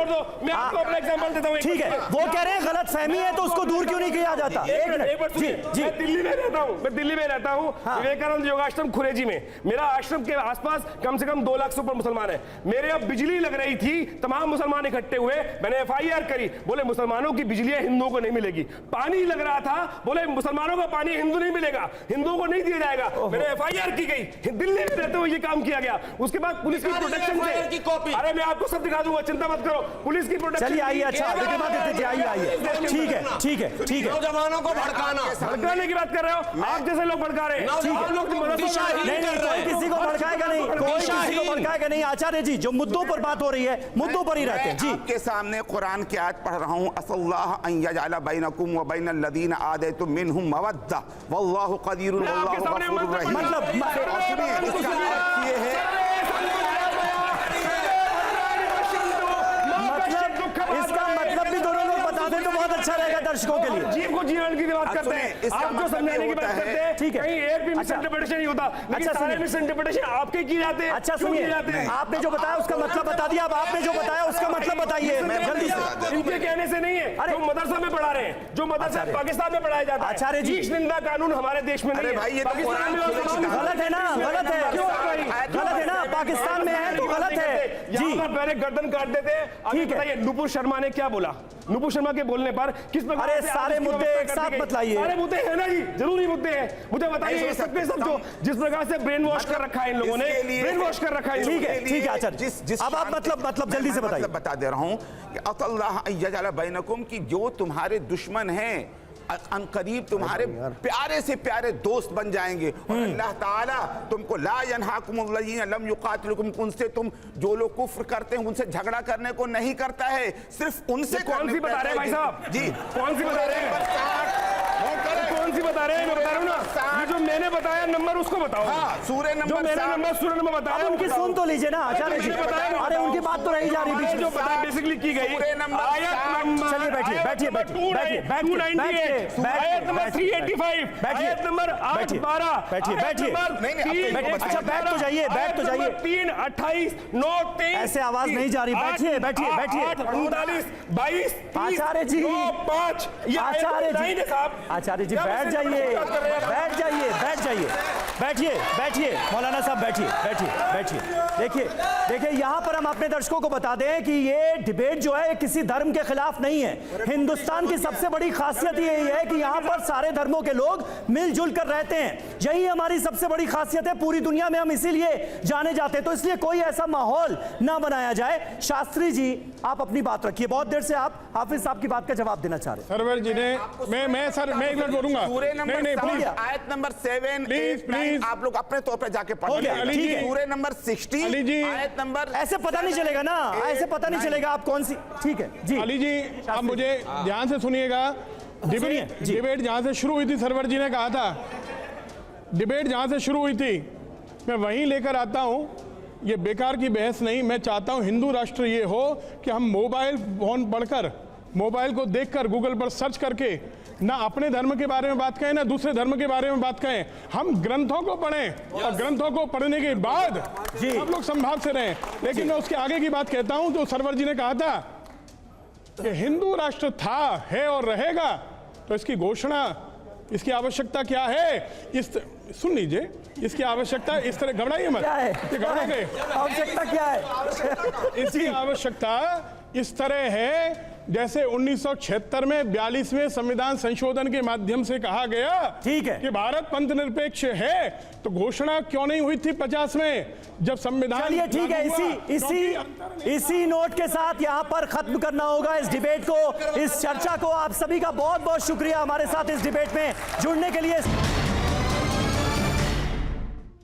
मैं आपको अपना एग्जांपल देता हूं।
ठीक है, वो कह रहे हैं गलतफहमी है तो उसको दूर क्यों नहीं किया जाता? जी
मैं दिल्ली में रहता हूं, विवेकानंद योगाश्रम खुरेजी में, मेरा आश्रम के आसपास कम से कम 2 लाख से ऊपर मुसलमान है। मेरे अब बिजली लग रही थी, तमाम मुसलमान इकट्ठे हुए, मैंने FIR करी, बोले मुसलमानों की बिजली हिंदुओं को नहीं मिलेगी। पानी लग रहा था, बोले मुसलमानों का पानी हिंदू नहीं मिलेगा, हिंदुओं को नहीं दिया जाएगा। मैंने FIR की गई, दिल्ली में रहते हुए ये काम किया गया। उसके बाद पुलिस की प्रोटेक्शन से, अरे मैं आपको सब दिखा दूंगा, चिंता मत करो, पुलिस की प्रोटेक्शन।
चलिए आइए, अच्छा विक्रमादित्य जी आइए, ठीक है, ठीक है, ठीक है।
नौजवानों को
भड़काने की बात कर रहे हो आप, जैसे लोग भड़का रहे हैं।
कोई किसी को भड़काएगा नहीं, कोई किसी को भड़काएगा नहीं। आचार्य जी जो मुद्दों पर बात हो रही है, मुद्दों पर ही रहते हैं जी।
आपके सामने कुरान की आयत पढ़ रहा हूं, असल्लाह अन यजअल बैनकुम व बैनल लदीना आदैतुम मिनहुम मवद्दा वल्लाहु कदीरुन वल्लाहु गफूरुर रहीम।
इसका मतलब भी दोनों लोग बता दें तो बहुत अच्छा रहेगा दर्शकों के लिए।
जीव को जीवन की बात करते हैं, आप जो समझाने की बात करते हैं,
ठीक है,
कहीं एक भी मिस इंटरप्रिटेशन नहीं होता, लेकिन सारे मिस इंटरप्रिटेशन आपके किए जाते हैं।
अच्छा सुनिए, आपने जो बताया उसका मतलब बता दिया, अब आपने जो बताया उसका मतलब बताइए जल्दी से।
इनके कहने से नहीं है, जो मदरसा में पढ़ा रहे हैं, जो मदरसा पाकिस्तान में पढ़ाया जाता है।
आचार्य जी
निंदा कानून हमारे देश में नहीं है, पाकिस्तान में
गलत है ना, गलत है, गलत है ना, पाकिस्तान में है तो गलत है जी।
पहले गर्दन काट देते हैं। ठीक है, नुपुर शर्मा ने क्या बोला? नुपुर शर्मा के बोलने पर किस प्रकार
से सारे मुद्दे एक साथ बतलाइए।
सारे मुद्दे हैं ना जी, जरूरी मुद्दे हैं, मुझे बताइए सबके सब जो जिस प्रकार से ब्रेन वॉश कर रखा है इन लोगों ने, ब्रेन वॉश कर रखा है।
ठीक है, ठीक है, अच्छा अब आप मतलब जल्दी से बताइए।
बता दे रहा हूं कि अल्लाह यजअल बैनकुम की जो तुम्हारे दुश्मन हैं अनकरीब तुम्हारे प्यारे से प्यारे दोस्त बन जाएंगे। और अल्लाह ताला तुमको ला यनहाकुमुल्लज़ीना लम युकातिलुकुम, उनसे तुम जो लोग कुफ्र करते हैं उनसे झगड़ा करने को नहीं करता है, सिर्फ उनसे।
कौन सी बता रहे हैं भाई साहब जी, कौन सी बता रहे हैं, कौन वैसे बता रहे हैं, मैं बता रहा हूँ ना, ये जो मैंने बताया नंबर उसको बताओ।
सूर्य
जो
नंबर
मैंने नंबर सूर्य नंबर बताया
अब उनकी सुन तो लीजिए ना आचार्य जी। अरे उनकी बात तो रही जा रही बीच
जो पता बेसिकली की गई आयत नंबर,
चलिए बैठिए बैठिए बैठिए बैठिए
298, आयत नंबर 385, आयत नंबर 812,
बैठिए बैठिए। अच्छा बैठ तो जाइए, बैठ तो जाइए।
328 9 3
ऐसे आवाज नहीं जा रही, बैठिए बैठिए बैठिए।
39 22
आचार्य जी,
5
आचार्य जी, आचार्य जी बैठ जाइए, बैठ जाइए, बैठ जाइए, बैठिए बैठिए मौलाना साहब, बैठिए बैठिए बैठिए। देखिए देखिए, यहाँ पर हम अपने दर्शकों को बता दें कि ये डिबेट जो है किसी धर्म के खिलाफ नहीं है। हिंदुस्तान की सबसे बड़ी खासियत यही है कि यहाँ पर सारे धर्मों के लोग मिलजुल कर रहते हैं। यही हमारी सबसे बड़ी खासियत है, पूरी दुनिया में हम इसीलिए जाने जाते हैं। तो इसलिए कोई ऐसा माहौल ना बनाया जाए। शास्त्री जी आप अपनी बात रखिए, बहुत देर से आप हाफिज साहब की बात का जवाब देना चाह रहे हैं।
सरवर जी ने मैं सर मैं एक मिनट बोलूंगा।
सूर्य नंबर
नहीं प्लीज,
आयत नंबर 7
प्लीज प्लीज
आप लोग अपने तौर पर जाके पढ़
गया, ठीक है।
सूर्य नंबर 60
अली जी,
आयत नंबर
ऐसे पता नहीं चलेगा ना, ऐसे पता नहीं चलेगा आप कौन सी। ठीक है जी
अली जी, आप मुझे ध्यान से सुनिएगा। डिबेट जहां से शुरू हुई थी, सरवर जी ने कहा था डिबेट जहां से शुरू हुई थी मैं वहीं लेकर आता हूं। ये बेकार की बहस नहीं, मैं चाहता हूं हिंदू राष्ट्र ये हो कि हम मोबाइल फोन पढ़कर, मोबाइल को देखकर, गूगल पर सर्च करके ना अपने धर्म के बारे में बात कहें ना दूसरे धर्म के बारे में बात कहें। हम ग्रंथों को पढ़ें और ग्रंथों को पढ़ने के बाद सब लोग संभाव से रहें। लेकिन मैं उसके आगे की बात कहता हूं। तो सरवर जी ने कहा था कि हिंदू राष्ट्र था, है और रहेगा, तो इसकी घोषणा, इसकी आवश्यकता क्या है? सुन लीजिए, इसकी आवश्यकता इस तरह, घबराइए मत, घबरा गए,
आवश्यकता क्या है?
इसकी आवश्यकता इस तरह है जैसे 1976 में 42वें संविधान संशोधन के माध्यम से कहा गया,
ठीक है,
कि भारत पंथ निरपेक्ष है, तो घोषणा क्यों नहीं हुई थी 50 में जब संविधान।
चलिए ठीक है, इसी नोट के साथ यहाँ पर खत्म करना होगा इस डिबेट को, इस चर्चा को। आप सभी का बहुत बहुत शुक्रिया हमारे साथ इस डिबेट में जुड़ने के लिए।